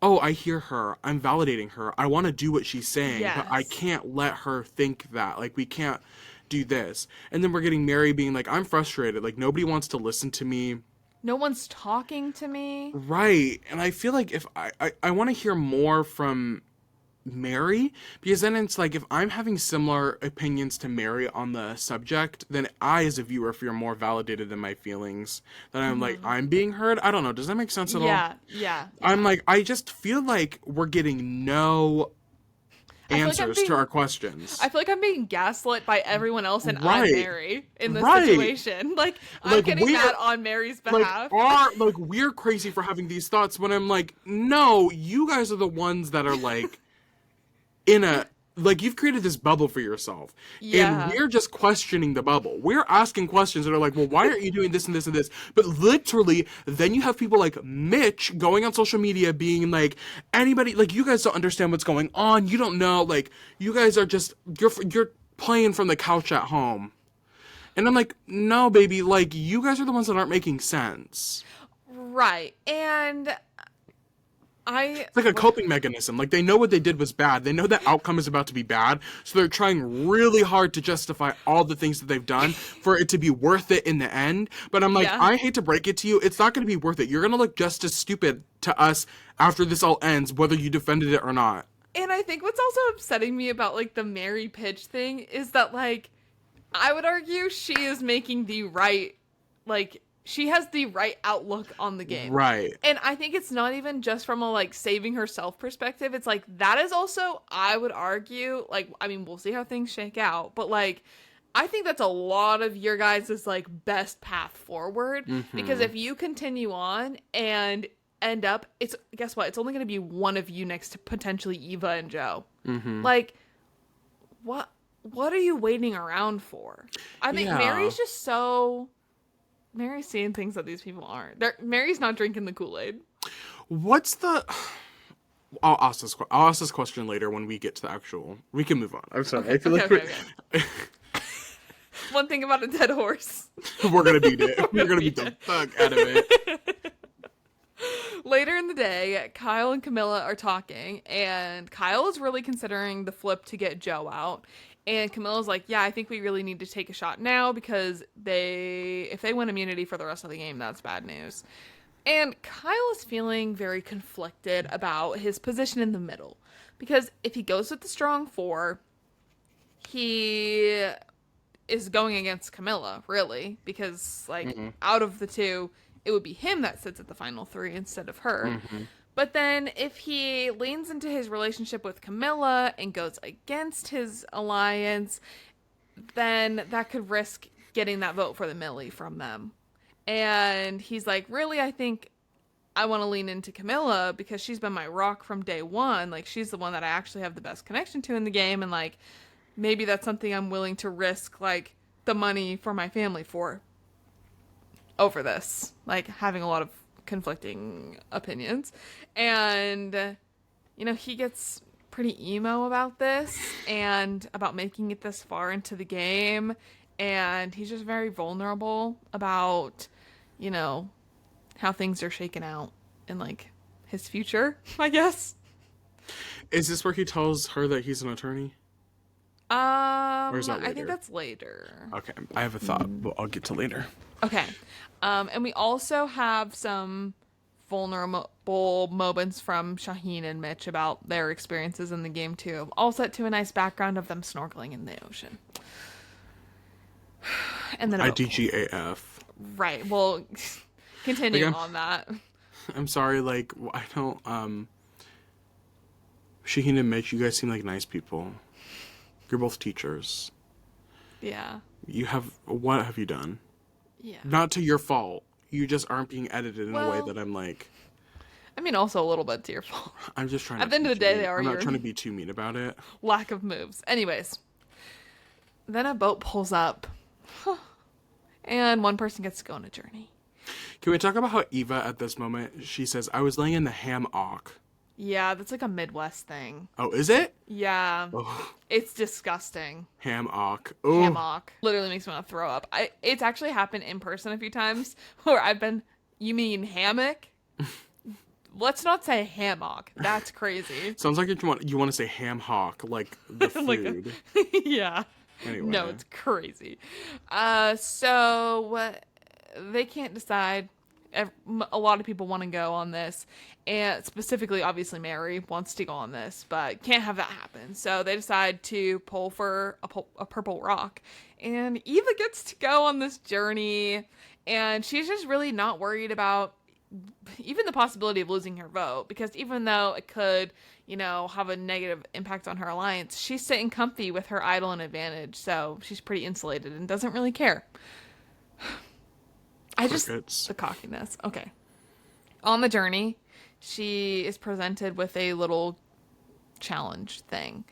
oh, I hear her, I'm validating her, I want to do what she's saying, but I can't let her think that, like, we can't do this. And then we're getting Mary being like, I'm frustrated, like, nobody wants to listen to me, no one's talking to me, right? And I feel like if I want to hear more from Mary, because then it's like, if I'm having similar opinions to Mary on the subject, then I as a viewer feel more validated than my feelings, that I'm like, I'm being heard. I don't know, does that make sense at all? Yeah. I'm like, I just feel like we're getting no answers to our questions. I feel like I'm being gaslit by everyone else, and Right. I'm Mary in this situation. Like, I'm getting mad on Mary's behalf. Like, we're crazy for having these thoughts when I'm like, no, you guys are the ones that are like in a like, you've created this bubble for yourself. Yeah. And we're just questioning the bubble. We're asking questions that are like, well, why aren't you doing this and this and this? But literally, then you have people like Mitch going on social media being like, anybody, like, you guys don't understand what's going on. You don't know. Like, you guys are just, you're playing from the couch at home. And I'm like, no, baby, like, you guys are the ones that aren't making sense. Right. And it's like a coping mechanism. Like, they know what they did was bad. They know the outcome is about to be bad. So they're trying really hard to justify all the things that they've done for it to be worth it in the end. But I'm like, Yeah. I hate to break it to you. It's not going to be worth it. You're going to look just as stupid to us after this all ends, whether you defended it or not. And I think what's also upsetting me about, like, the Mary pitch thing is that, like, I would argue she is making the right, like, she has the right outlook on the game. Right. And I think it's not even just from a, like, saving herself perspective. It's like, that is also, I would argue, like, I mean, we'll see how things shake out, but, like, I think that's a lot of your guys' like, best path forward. Mm-hmm. Because if you continue on and end up, guess what? It's only going to be one of you next to potentially Eva and Joe. Mm-hmm. Like, what are you waiting around for? I think Mary's just so... Mary's seeing things that these people aren't. Mary's not drinking the Kool-Aid. What's the... I'll ask this question later when we get to the actual... We can move on. I'm sorry. Okay, I feel okay. One thing about a dead horse. We're going to beat it. We're going to beat the fuck out of it. Later in the day, Kyle and Camilla are talking, and Kyle is really considering the flip to get Joe out. And Camilla's like, yeah, I think we really need to take a shot now because if they win immunity for the rest of the game, that's bad news. And Kyle is feeling very conflicted about his position in the middle. Because if he goes with the strong four, he is going against Camilla, really. Because, like, out of the two, it would be him that sits at the final three instead of her. Mm-hmm. But then if he leans into his relationship with Camilla and goes against his alliance, then that could risk getting that vote for the Millie from them. And he's like, really, I think I want to lean into Camilla because she's been my rock from day one. Like, she's the one that I actually have the best connection to in the game. And, like, maybe that's something I'm willing to risk, like, the money for my family for over this. Like, having a lot of conflicting opinions. And, you know, he gets pretty emo about this and about making it this far into the game. And he's just very vulnerable about, you know, how things are shaken out in, like, his future, I guess. Is this where he tells her that he's an attorney? Or is that later? I think that's later. Okay, I have a thought, but I'll get to later. Okay. And we also have some vulnerable moments from Shaheen and Mitch about their experiences in the game, too. All set to a nice background of them snorkeling in the ocean. And then IDGAF. Right. Well, continuing on that. I'm sorry, like, I don't, Shaheen and Mitch, you guys seem like nice people. You're both teachers. Yeah. What have you done? Yeah. Not to your fault. You just aren't being edited in a way that I'm like... I mean, also a little bit to your fault. I'm just trying At the end of the day, they are I'm not trying to be too mean about it. Lack of moves. Anyways. Then a boat pulls up. And one person gets to go on a journey. Can we talk about how Eva, at this moment, she says, I was laying in the hammock. Yeah, that's like a Midwest thing. Oh, is it? Yeah. Oh. It's disgusting. Hammock. Oh. Hammock. Literally makes me want to throw up. It's actually happened in person a few times where I've been, you mean hammock? Let's not say hammock. That's crazy. Sounds like you want to say ham hock, like the food. Yeah. Anyway. No, it's crazy. So they can't decide. A lot of people want to go on this, and specifically, obviously, Mary wants to go on this, but can't have that happen. So they decide to pull for a purple rock, and Eva gets to go on this journey, and she's just really not worried about even the possibility of losing her vote, because even though it could, you know, have a negative impact on her alliance, she's sitting comfy with her idol and advantage, so she's pretty insulated and doesn't really care. The cockiness. Okay. On the journey, she is presented with a little challenge thing.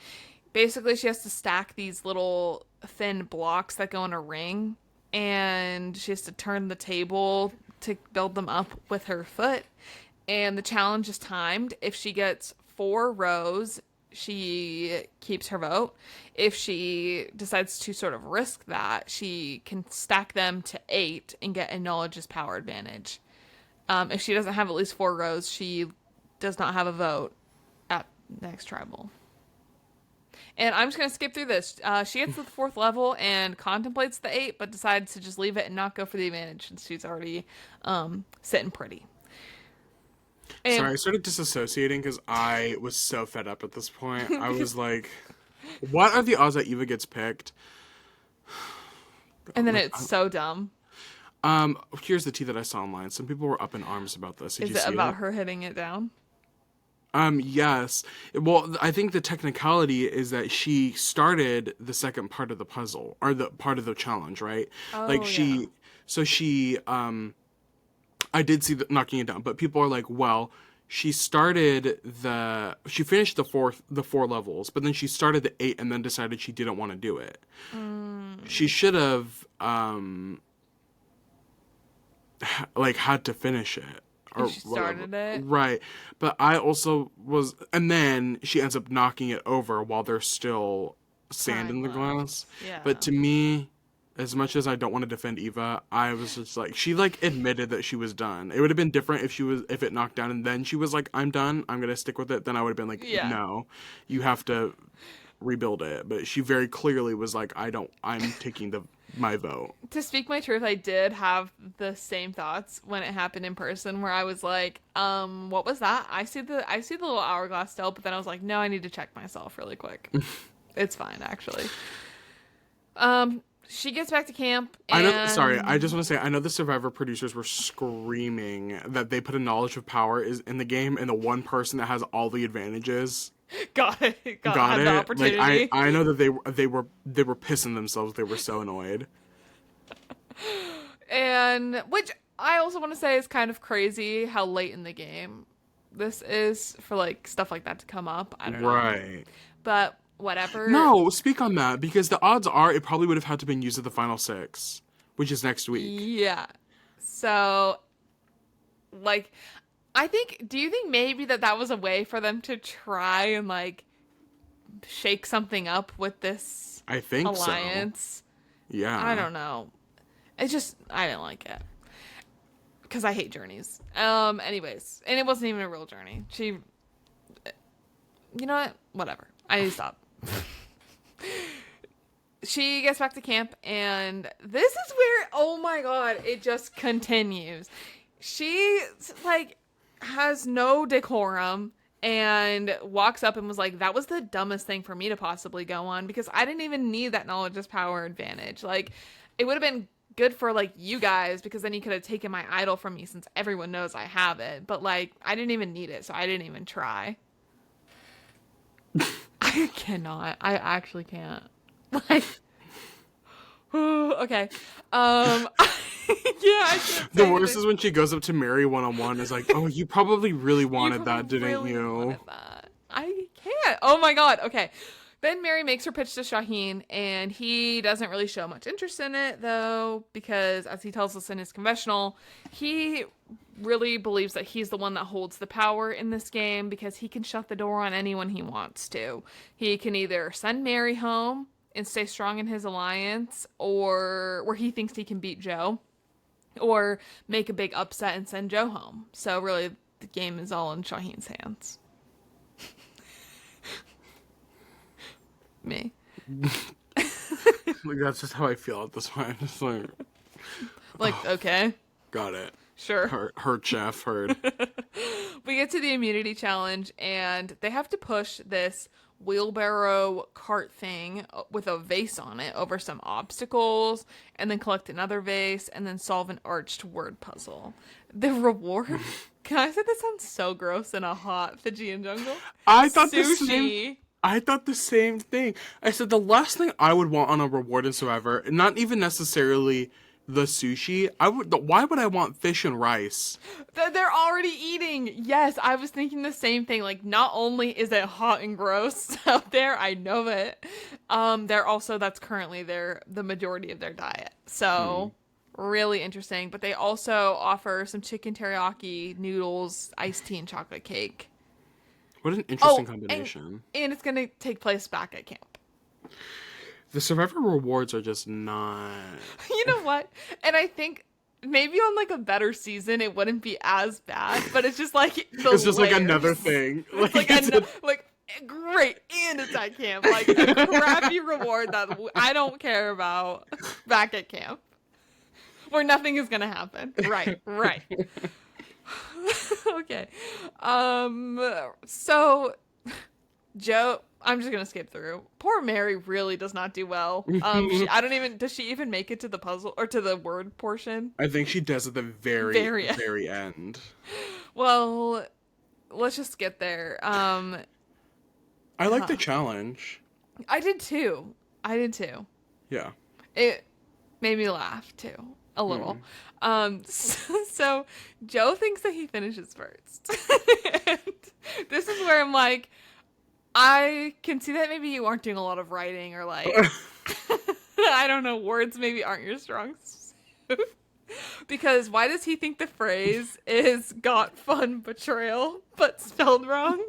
basically she has to stack these little thin blocks that go in a ring, and she has to turn the table to build them up with her foot. And the challenge is timed. If she gets 4 rows, she keeps her vote. If she decides to sort of risk that, she can stack them to 8 and get a knowledge is power advantage. If she doesn't have at least 4 rows, she does not have a vote at next tribal. And I'm just going to skip through this. She gets to the 4th level and contemplates the 8, but decides to just leave it and not go for the advantage since she's already sitting pretty. And Sorry, I started disassociating because I was so fed up at this point. I was like, what are the odds that Eva gets picked? then it's so dumb. Here's the tea that I saw online. Some people were up in arms about this. Did Is you it see about it? her hitting it down? Yes. Well, I think the technicality is that she started the second part of the puzzle, or the part of the challenge, right? Like yeah. she, I did see the knocking it down, but people are like, well, she finished the 4 levels, but then she started the 8 and then decided she didn't want to do it. She should have, had to finish it. Or She started it. Right. But I also was, and then she ends up knocking it over while there's still sand in the glass. Yeah. But to me, as much as I don't want to defend Eva, I was just like, she admitted that she was done. It would have been different if it knocked down and then she was like, I'm done, I'm going to stick with it. Then I would have been like, no, you have to rebuild it. But she very clearly was like, I'm taking my vote. To speak my truth, I did have the same thoughts when it happened in person, where I was like, what was that? I see the little hourglass still, but then I was like, no, I need to check myself really quick. It's fine, actually. She gets back to camp, and I just want to say, I know the Survivor producers were screaming that they put a knowledge of power in the game, and the one person that has all the advantages got it. got it. The opportunity. Like, I know that they were pissing themselves. They were so annoyed. And which I also want to say is kind of crazy how late in the game this is for like stuff like that to come up. I don't know. Right. But whatever. No, speak on that, because the odds are it probably would have had to been used at the final 6, which is next week. Yeah. So, like, do you think maybe that was a way for them to try and, like, shake something up with this I think alliance? So. Yeah. I don't know. It's just, I didn't like it. Because I hate journeys. Anyways. And it wasn't even a real journey. You know what? Whatever. I need to stop. She gets back to camp, and this is where, oh my god, it just continues. She, like, has no decorum and walks up and was like, that was the dumbest thing for me to possibly go on, because I didn't even need that knowledge is power advantage. Like, it would have been good for, like, you guys, because then you could have taken my idol from me since everyone knows I have it. But, like, I didn't even need it, so I didn't even try. I cannot. I actually can't. Like, okay. Yeah, I can't. The worst is when she goes up to Mary one-on-one, is like, oh, you probably really wanted that, didn't you? Wanted that. I can't. Oh my god. Okay. Then Mary makes her pitch to Shaheen, and he doesn't really show much interest in it, though, because as he tells us in his confessional, he really believes that he's the one that holds the power in this game, because he can shut the door on anyone he wants to. He can either send Mary home and stay strong in his alliance, or where he thinks he can beat Joe, or make a big upset and send Joe home. So really, the game is all in Shaheen's hands. Me. Like, that's just how I feel at this point. Just like, Okay. Got it. Sure. Heard, chef, heard. We get to the immunity challenge, and they have to push this wheelbarrow cart thing with a vase on it over some obstacles, and then collect another vase, and then solve an arched word puzzle. The reward? Can I say this sounds so gross in a hot Fijian jungle? I thought Sushi. I thought the same thing. I said the last thing I would want on a reward in Survivor, not even necessarily the sushi, why would I want fish and rice? They're already eating. Yes, I was thinking the same thing. Like, not only is it hot and gross out there, I know it. That's currently the majority of their diet. So, really interesting. But they also offer some chicken teriyaki, noodles, iced tea, and chocolate cake. What an interesting combination. And it's going to take place back at camp. The Survivor rewards are just not... You know what? And I think maybe on like a better season it wouldn't be as bad, but it's just like it's just layers. Like another thing. Like great, and it's at camp. Like a crappy reward that I don't care about back at camp. Where nothing is gonna happen. Right. Okay. So Joe, I'm just gonna skip through. Poor Mary really does not do well. Does she even make it to the puzzle or to the word portion? I think she does at the very end. Well, let's just get there. I like the challenge. I did too. Yeah. It made me laugh too. A little. So Joe thinks that he finishes first. And this is where I'm like, I can see that maybe you aren't doing a lot of writing or like, I don't know, words maybe aren't your strong suit. Because why does he think the phrase is got fun betrayal, but spelled wrong?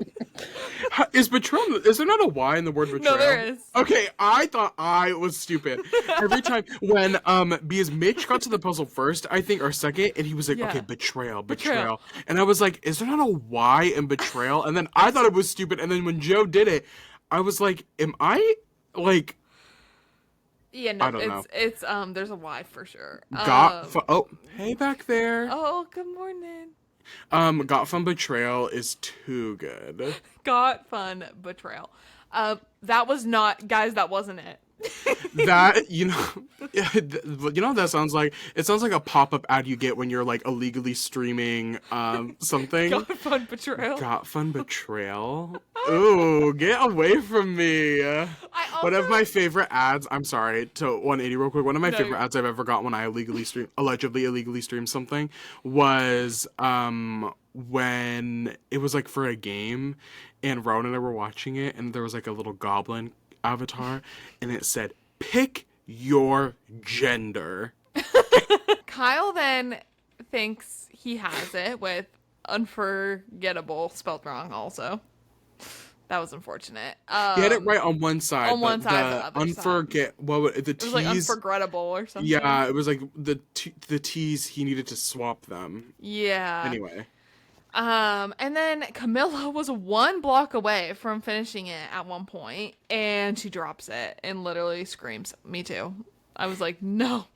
Is there not a Y in the word betrayal? No, there is. Okay, I thought I was stupid. Every time when, because Mitch got to the puzzle first, I think, or second, and he was like, okay, betrayal. And I was like, is there not a Y in betrayal? And then I thought it was stupid, and then when Joe did it, I was like, am I, like... Yeah, no, it's there's a Y for sure. Hey back there. Oh, good morning. Got fun betrayal is too good. Got fun betrayal. That was not, guys, that wasn't it. That, you know what that sounds like? It sounds like a pop-up ad you get when you're like illegally streaming something. Got fun betrayal. Got fun betrayal. Ooh, get away from me. One of my favorite ads, I'm sorry, to 180 real quick. One of my favorite ads I've ever got when I allegedly illegally streamed something was when it was like for a game and Rowan and I were watching it and there was like a little goblin avatar and it said, pick your gender. Kyle then thinks he has it with unforgettable spelled wrong also. That was unfortunate. He had it right on one side. On one side, the other side. It was like unforgettable or something. Yeah, it was like the T's, he needed to swap them. Yeah. Anyway. And then Camilla was one block away from finishing it at one point, and she drops it and literally screams, "Me too." I was like, no,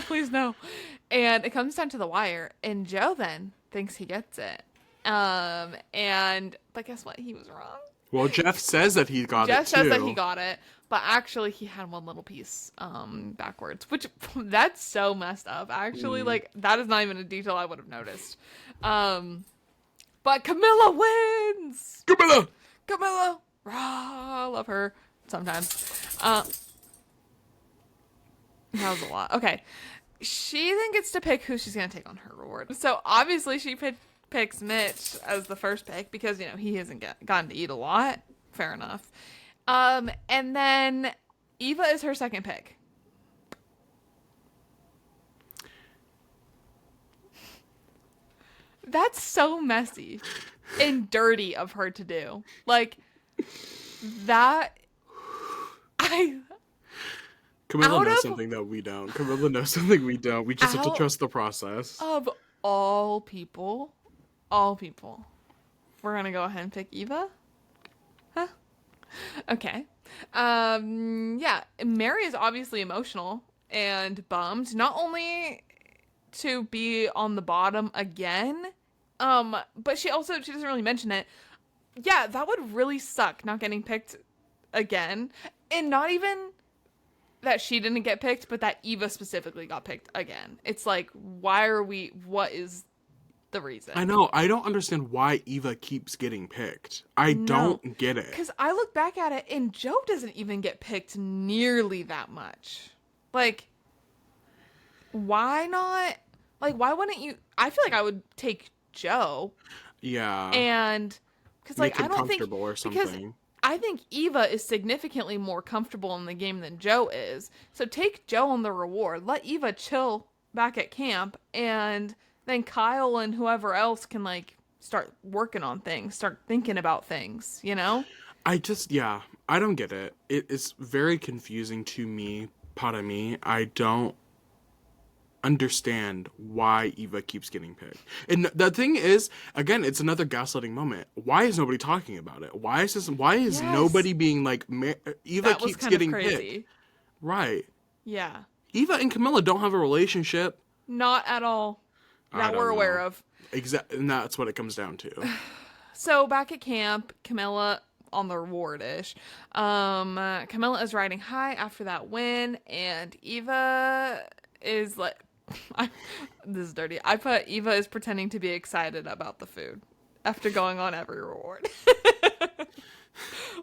please no. And it comes down to the wire, and Joe then thinks he gets it. But guess what? He was wrong. Well, Jeff says that he got it too. Jeff says that he got it, but actually he had one little piece backwards, which that's so messed up. Actually, like that is not even a detail I would have noticed. But Camilla wins. Camilla, rah, love her sometimes. That was a lot. Okay, she then gets to pick who she's gonna take on her reward. So obviously she picks Mitch as the first pick because, you know, he hasn't gotten to eat a lot. Fair enough. And then Eva is her second pick. That's so messy and dirty of her to do. Like, that... Camilla knows something that we don't. Camilla knows something we don't. We just have to trust the process. Of all people, we're gonna go ahead and pick Eva? Huh? Okay. Yeah, Mary is obviously emotional and bummed, not only to be on the bottom again, but she doesn't really mention it. Yeah, that would really suck, not getting picked again. And not even that she didn't get picked, but that Eva specifically got picked again. It's like, what is the reason? I know. I don't understand why Eva keeps getting picked. I don't get it. Because I look back at it, and Joe doesn't even get picked nearly that much. Like, why not? Like, why wouldn't you? I feel like I would take Joe. Yeah. And because Make like him I don't think comfortable or because something. I think Eva is significantly more comfortable in the game than Joe is. So take Joe on the reward. Let Eva chill back at camp, and then Kyle and whoever else can like start working on things, start thinking about things, you know? Yeah, I don't get it. It is very confusing to me, para me. I don't understand why Eva keeps getting picked. And the thing is, again, it's another gaslighting moment. Why is nobody talking about it? Why is Yes. nobody being like, Eva That was keeps kind of getting picked? crazy. Right. Yeah. Eva and Camilla don't have a relationship. Not at all I that don't we're aware know. of. And that's what it comes down to. So back at camp, Camilla on the reward-ish. Camilla is riding high after that win, and Eva is like, this is dirty. I put Eva is pretending to be excited about the food after going on every reward.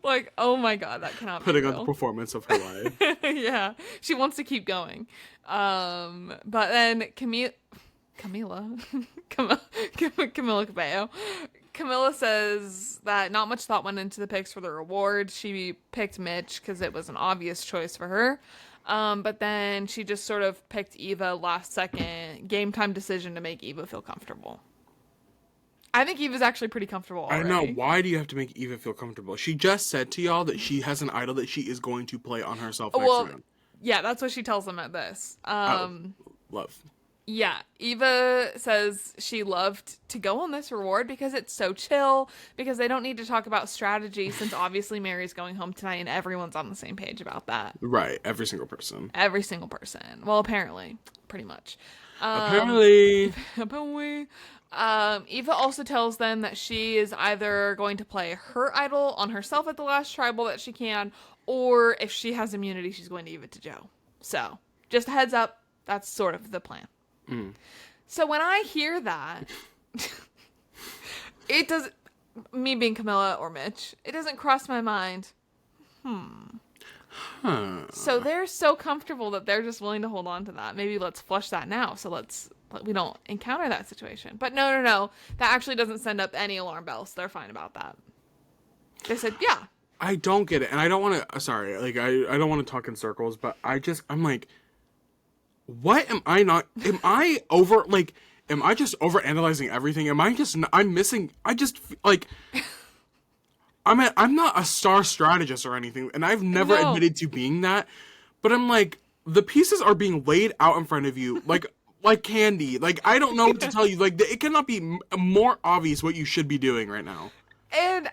Like, oh my god, that cannot Putting be on the real. performance of her life. Yeah, she wants to keep going. But then Camila, Camila Cabello. Camilla says that not much thought went into the picks for the reward. She picked Mitch because it was an obvious choice for her. But then she just sort of picked Eva last second, game time decision to make Eva feel comfortable. I think Eva's actually pretty comfortable already. I know. Why do you have to make Eva feel comfortable? She just said to y'all that she has an idol that she is going to play on herself next round. Yeah, that's what she tells them at this. Love. Yeah, Eva says she loved to go on this reward because it's so chill, because they don't need to talk about strategy since obviously Mary's going home tonight and everyone's on the same page about that. Right, every single person. Every single person. Well, apparently, pretty much. Apparently. Eva also tells them that she is either going to play her idol on herself at the last tribal that she can, or if she has immunity, she's going to give it to Joe. So, just a heads up, that's sort of the plan. So when I hear that, it does, me being Camilla or Mitch, it doesn't cross my mind. So they're so comfortable that they're just willing to hold on to that. Maybe let's flush that now, so we don't encounter that situation. But no, that actually doesn't send up any alarm bells. They're fine about that. They said, yeah. I don't get it, and I don't want to. Sorry, like I don't want to talk in circles, but I'm like, what am I not? Am I over? Like, am I just over analyzing everything? I'm missing? I just like. I'm not a star strategist or anything, and I've never admitted to being that. But I'm like, the pieces are being laid out in front of you, like candy. Like, I don't know what to tell you. Like, it cannot be more obvious what you should be doing right now. And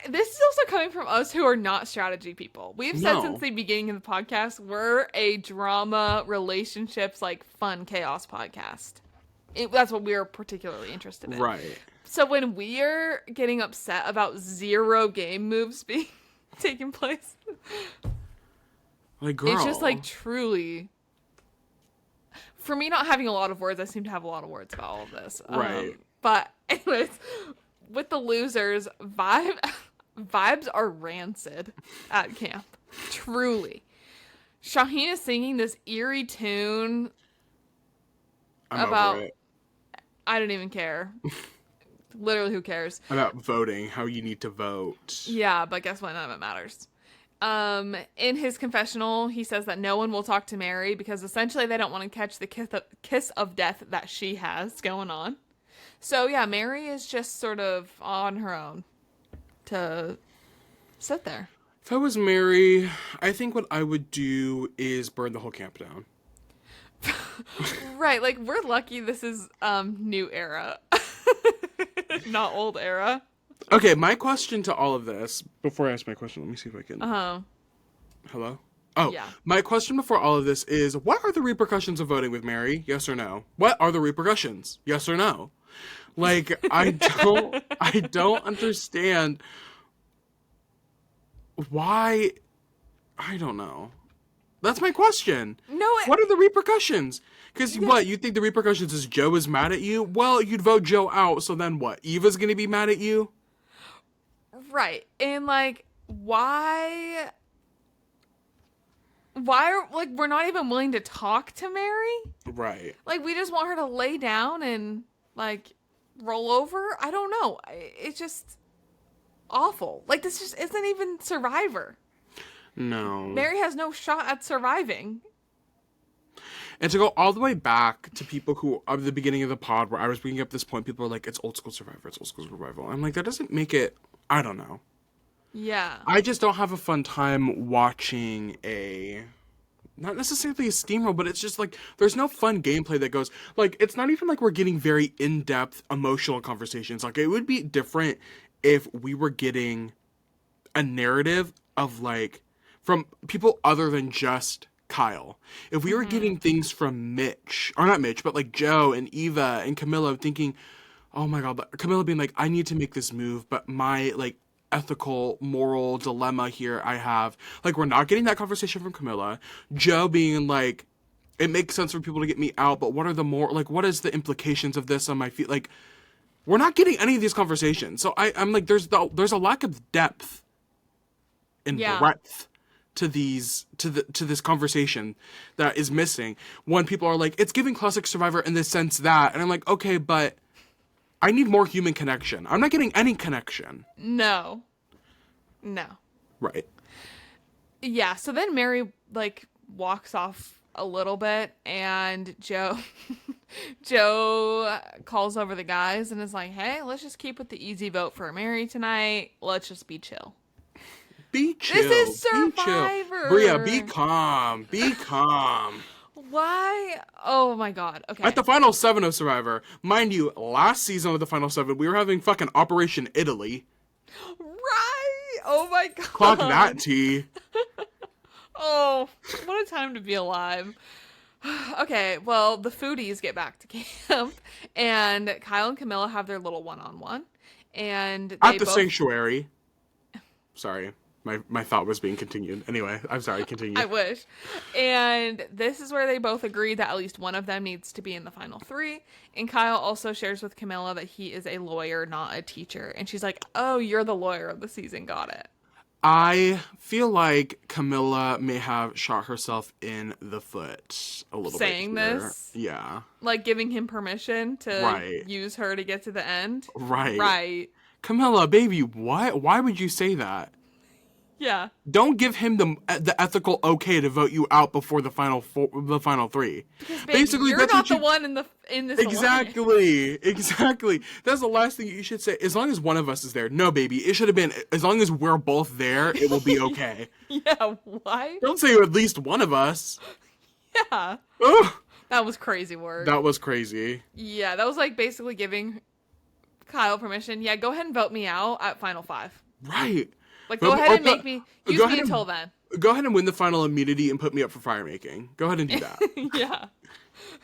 this is also coming from us who are not strategy people. We've said since the beginning of the podcast, we're a drama, relationships, like fun chaos podcast. That's what we're particularly interested in. Right. So when we're getting upset about 0 game moves being taking place, like, girl, it's just like truly. For me, not having a lot of words, I seem to have a lot of words about all of this. Right. But anyways, with the losers, vibes are rancid at camp. Truly. Shaheen is singing this eerie tune about. Over it. I don't even care. Literally, who cares? About voting, how you need to vote. Yeah, but guess what? None of it matters. In his confessional, he says that no one will talk to Mary because essentially they don't want to catch the kiss of death that she has going on. So yeah, Mary is just sort of on her own to sit there. If I was Mary, I think what I would do is burn the whole camp down. Right, like we're lucky this is new era. Not old era. Okay, my question to all of this, before I ask my question, let me see if I can. Hello? Oh, Yeah. My question before all of this is, what are the repercussions of voting with Mary? Yes or no? What are the repercussions? Yes or no? Like, I don't understand why. I don't know. That's my question. No, what are the repercussions? Because what, you think the repercussions is Joe is mad at you? Well, you'd vote Joe out, so then what? Eva's gonna be mad at you? right. And like, why? we're not even willing to talk to Mary? Right. Like, we just want her to lay down and, like, roll over? I don't know. It's just awful. Like, this just isn't even Survivor. No. Mary has no shot at surviving. And to go all the way back to people who, at the beginning of the pod, where I was bringing up this point, people are like, it's old school Survivor, it's old school Survival. I'm like, that doesn't make it, I don't know. Yeah. I just don't have a fun time watching not necessarily a steamroll, but it's just like, there's no fun gameplay that goes, like, it's not even like we're getting very in-depth emotional conversations. Like, it would be different if we were getting a narrative of, like, from people other than just Kyle. If we were getting things from Mitch, or not Mitch, but like Joe and Eva and Camilla thinking, oh my God, Camilla being like, I need to make this move, but my, like, ethical, moral dilemma here I have. Like, we're not getting that conversation from Camilla. Joe being like, it makes sense for people to get me out, but what are the what is the implications of this on my feet? Like, we're not getting any of these conversations. So I'm like, there's a lack of depth and breadth to this conversation that is missing. When people are like, it's giving classic Survivor in the sense that, and I'm like, okay, but I need more human connection. I'm not getting any connection. No. Right. Yeah, so then Mary, like, walks off a little bit, and Joe calls over the guys and is like, hey, let's just keep with the easy vote for Mary tonight. Let's just be chill. Be chill. This is Survivor. Bria, be calm. Be calm. Why? Oh my God. Okay. At the final 7 of Survivor, mind you, last season of the final 7, we were having fucking Operation Italy. Right. Oh my God. Clock that tea. Oh, what a time to be alive. Okay, well, the foodies get back to camp, and Kyle and Camilla have their little one-on-one, and at the sanctuary. Sorry. My thought was being continued. Anyway, I'm sorry, continue. I wish. And this is where they both agree that at least one of them needs to be in the final 3. And Kyle also shares with Camilla that he is a lawyer, not a teacher. And she's like, oh, you're the lawyer of the season. Got it. I feel like Camilla may have shot herself in the foot a little bit. Saying this? Yeah. Like giving him permission to use her to get to the end? Right. Camilla, baby, what? Why would you say that? Yeah. Don't give him the ethical okay to vote you out before the final 3. Because, baby, basically, you're that's not the you... one in this Exactly. Exactly. That's the last thing you should say. As long as one of us is there. No, baby. It should have been, as long as we're both there, it will be okay. Yeah, why? Don't say at least one of us. Yeah. Ugh. That was crazy work. That was crazy. Yeah, that was like basically giving Kyle permission. Yeah, go ahead and vote me out at final 5. Right. Like, go ahead and make me, use me until then. Go ahead and win the final immunity and put me up for fire making. Go ahead and do that. Yeah.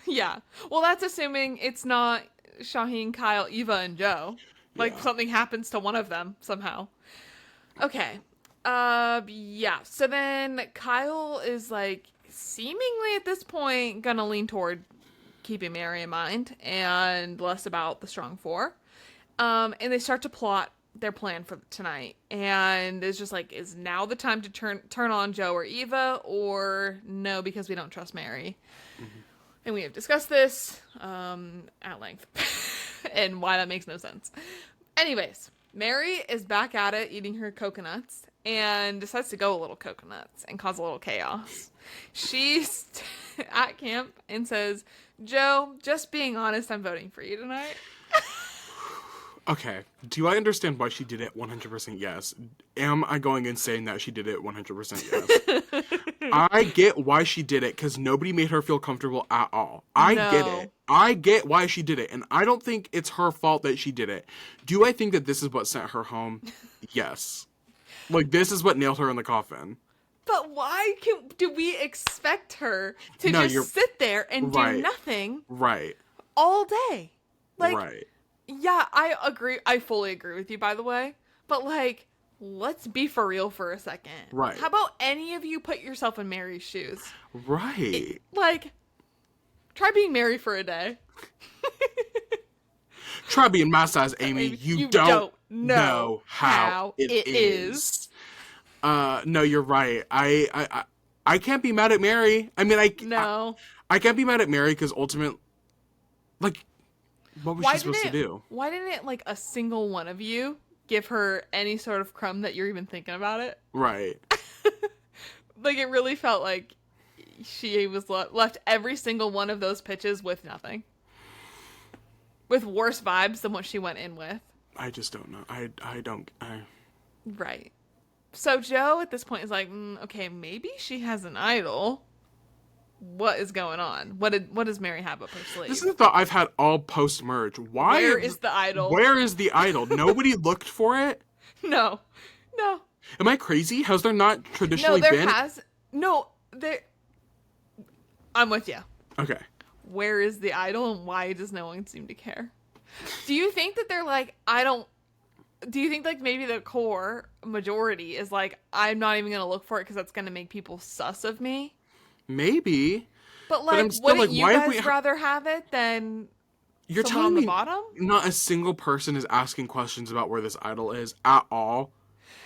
Yeah. Well, that's assuming it's not Shaheen, Kyle, Eva, and Joe. Like, something happens to one of them somehow. Okay. Yeah. So then Kyle is, like, seemingly at this point gonna lean toward keeping Mary in mind and less about the strong 4. And they start to plot their plan for tonight, and it's just like, is now the time to turn on Joe or Eva, or no, because we don't trust Mary? Mm-hmm. And we have discussed this at length and why that makes no sense. Anyways, Mary is back at it eating her coconuts and decides to go a little coconuts and cause a little chaos. She's at camp and says, Joe, just being honest, I'm voting for you tonight. Okay, do I understand why she did it 100% yes? Am I going and saying that she did it 100% yes? I get why she did it, because nobody made her feel comfortable at all. Get it. I get why she did it, and I don't think it's her fault that she did it. Do I think that this is what sent her home? Yes. Like, this is what nailed her in the coffin. But why do we expect her to just sit there and do nothing all day? Like, yeah, I agree. I fully agree with you, by the way. But, like, let's be for real for a second. Right. How about any of you put yourself in Mary's shoes? Right. Try being Mary for a day. Try being my size, Amy. You don't know how it is. No, you're right. I I can't be mad at Mary. I mean, No. I can't be mad at Mary because ultimately, like, what was she supposed to do? Why didn't it, like, a single one of you give her any sort of crumb that you're even thinking about it? Right. Like, it really felt like she was left every single one of those pitches with nothing. With worse vibes than what she went in with. I just don't know. Right. So Joe at this point is like, okay, maybe she has an idol. What is going on? What does Mary have up her sleeve? This is the thought I've had all post-merge. Where is the idol? Where is the idol? Nobody looked for it? No. Am I crazy? Has there not traditionally been? I'm with you. Okay. Where is the idol and why does no one seem to care? Do you think that they're like, do you think like maybe the core majority is like, I'm not even going to look for it because that's going to make people sus of me? Maybe. But like, wouldn't you guys rather have it than you're someone on the bottom? Not a single person is asking questions about where this idol is at all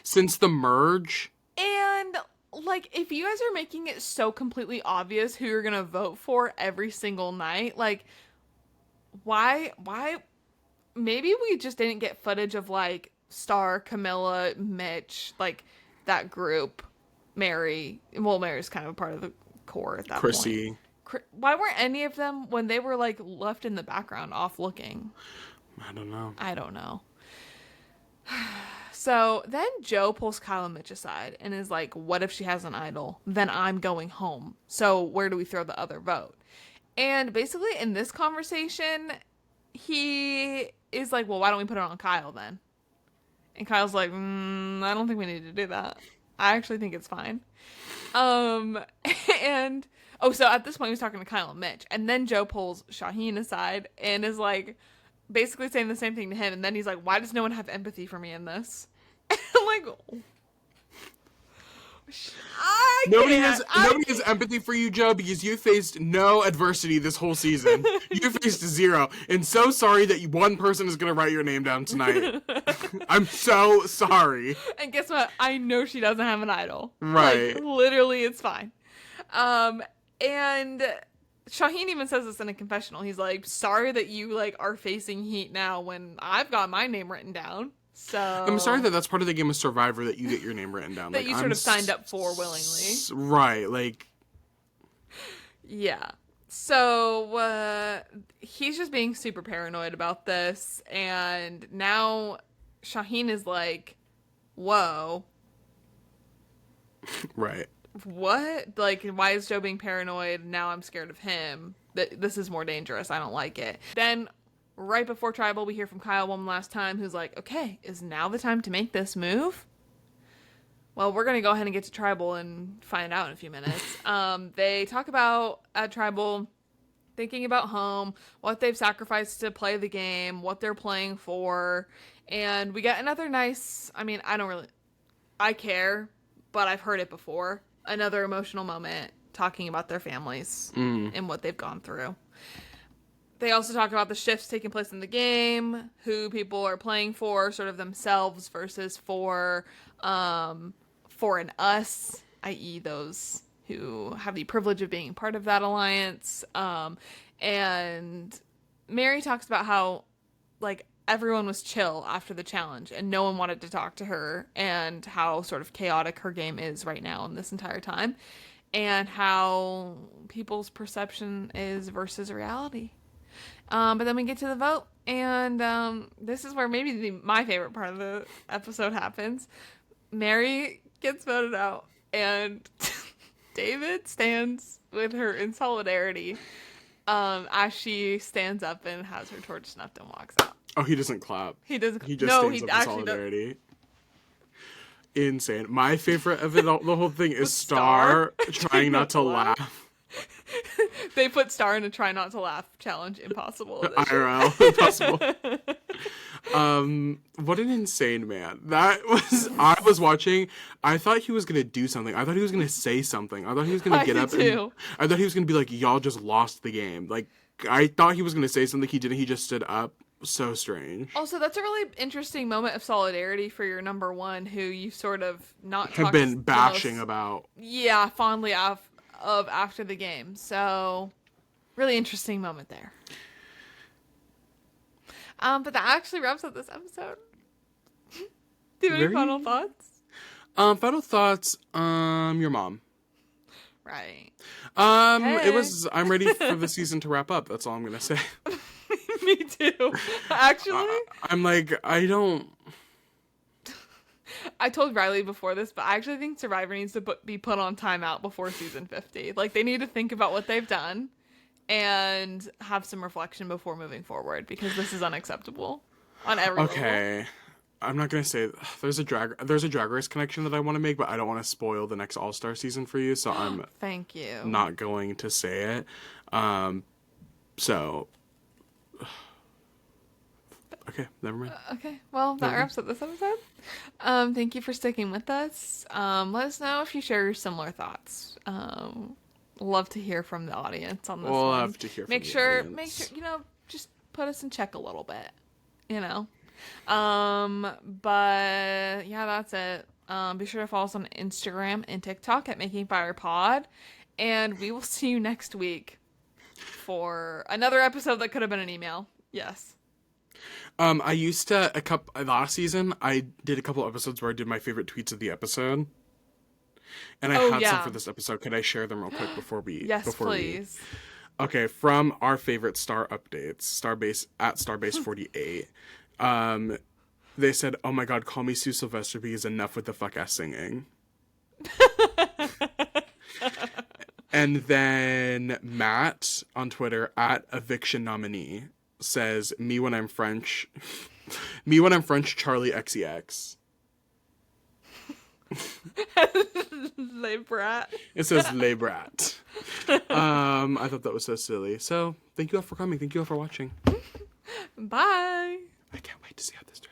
since the merge. And like, if you guys are making it so completely obvious who you're gonna vote for every single night, like, why? Maybe we just didn't get footage of like Star, Camilla, Mitch, like that group. Mary. Well, Mary's kind of a part of the core at that Chrissy. point. Why weren't any of them, when they were like left in the background, off looking? I don't know. So then Joe pulls Kyle and Mitch aside and is like, what if she has an idol? Then I'm going home. So where do we throw the other vote? And basically in this conversation, he is like, well, why don't we put it on Kyle then? And Kyle's like, I don't think we need to do that. I actually think it's fine. So at this point he was talking to Kyle and Mitch. And then Joe pulls Shaheen aside and is like, basically saying the same thing to him. And then he's like, why does no one have empathy for me in this? I'm like, nobody has empathy for you, Joe, because you faced no adversity this whole season. You faced zero. And so sorry that one person is going to write your name down tonight. I'm so sorry. And guess what? I know she doesn't have an idol. Right. Like, literally, it's fine. And Shaheen even says this in a confessional. He's like, sorry that you like are facing heat now when I've got my name written down. So I'm sorry that that's part of the game of Survivor that you get your name written down. That you sort of signed up for willingly. Right, like. Yeah. So he's just being super paranoid about this. And now Shaheen is like, whoa. Right. What? Like, why is Joe being paranoid? Now I'm scared of him. This is more dangerous. I don't like it. Then right before Tribal, we hear from Kyle one last time, who's like, okay, is now the time to make this move? Well, we're going to go ahead and get to Tribal and find out in a few minutes. They talk about, at Tribal, thinking about home, what they've sacrificed to play the game, what they're playing for, and we get another nice, I care, but I've heard it before, another emotional moment talking about their families and what they've gone through. They also talk about the shifts taking place in the game, who people are playing for, sort of themselves versus for an us, i.e. those who have the privilege of being part of that alliance. And Mary talks about how, like, everyone was chill after the challenge and no one wanted to talk to her, and how sort of chaotic her game is right now in this entire time, and how people's perception is versus reality. But then we get to the vote, and this is where maybe my favorite part of the episode happens. Mary gets voted out, and David stands with her in solidarity as she stands up and has her torch snuffed and walks out. Oh, he doesn't clap. He doesn't. He just stands up in solidarity. Insane. My favorite of it, the whole thing is Star trying not to laugh. They put Star in a try not to laugh challenge. Impossible. IRL. Impossible. What an insane man. I was watching. I thought he was going to do something. I thought he was going to say something. I thought he was going to get up and I thought he was going to be like, y'all just lost the game. Like, I thought he was going to say something. He didn't. He just stood up. so strange. Also, that's a really interesting moment of solidarity for your number one, who you sort of not Have talked been the bashing most, about. yeah, fondly of after the game. So, really interesting moment there. But that actually wraps up this episode. Do you have any final thoughts? Final thoughts. Your mom. Right. It was. I'm ready for the season to wrap up. That's all I'm gonna say. Me too. Actually, I'm like, I don't. I told Riley before this, but I actually think Survivor needs to be put on timeout before season 50. Like, they need to think about what they've done and have some reflection before moving forward, because this is unacceptable on every level. Okay. I'm not gonna say there's a drag race connection that I want to make, but I don't want to spoil the next All-Star season for you, so I'm Thank you. not going to say it. So okay, never mind. Okay, well, that wraps up this episode. Thank you for sticking with us. Let us know if you share similar thoughts. Love to hear from the audience on this one. We'll have to hear from the audience. Make sure, just put us in check a little bit, But yeah, that's it. Be sure to follow us on Instagram and TikTok at Making Fire Pod, and we will see you next week for another episode that could have been an email. Yes. I used to last season. I did a couple episodes where I did my favorite tweets of the episode, and I had some for this episode. Could I share them real quick before we? Yes, please. Okay, from our favorite star updates, Starbase at Starbase48. They said, "Oh my God, call me Sue Sylvester because enough with the fuck ass singing." And then Matt on Twitter at Eviction Nominee says, "Me when I'm French, Charlie XEX." Les brat. It says Les brat. I thought that was so silly. So thank you all for coming. Thank you all for watching. Bye. I can't wait to see how this turns out.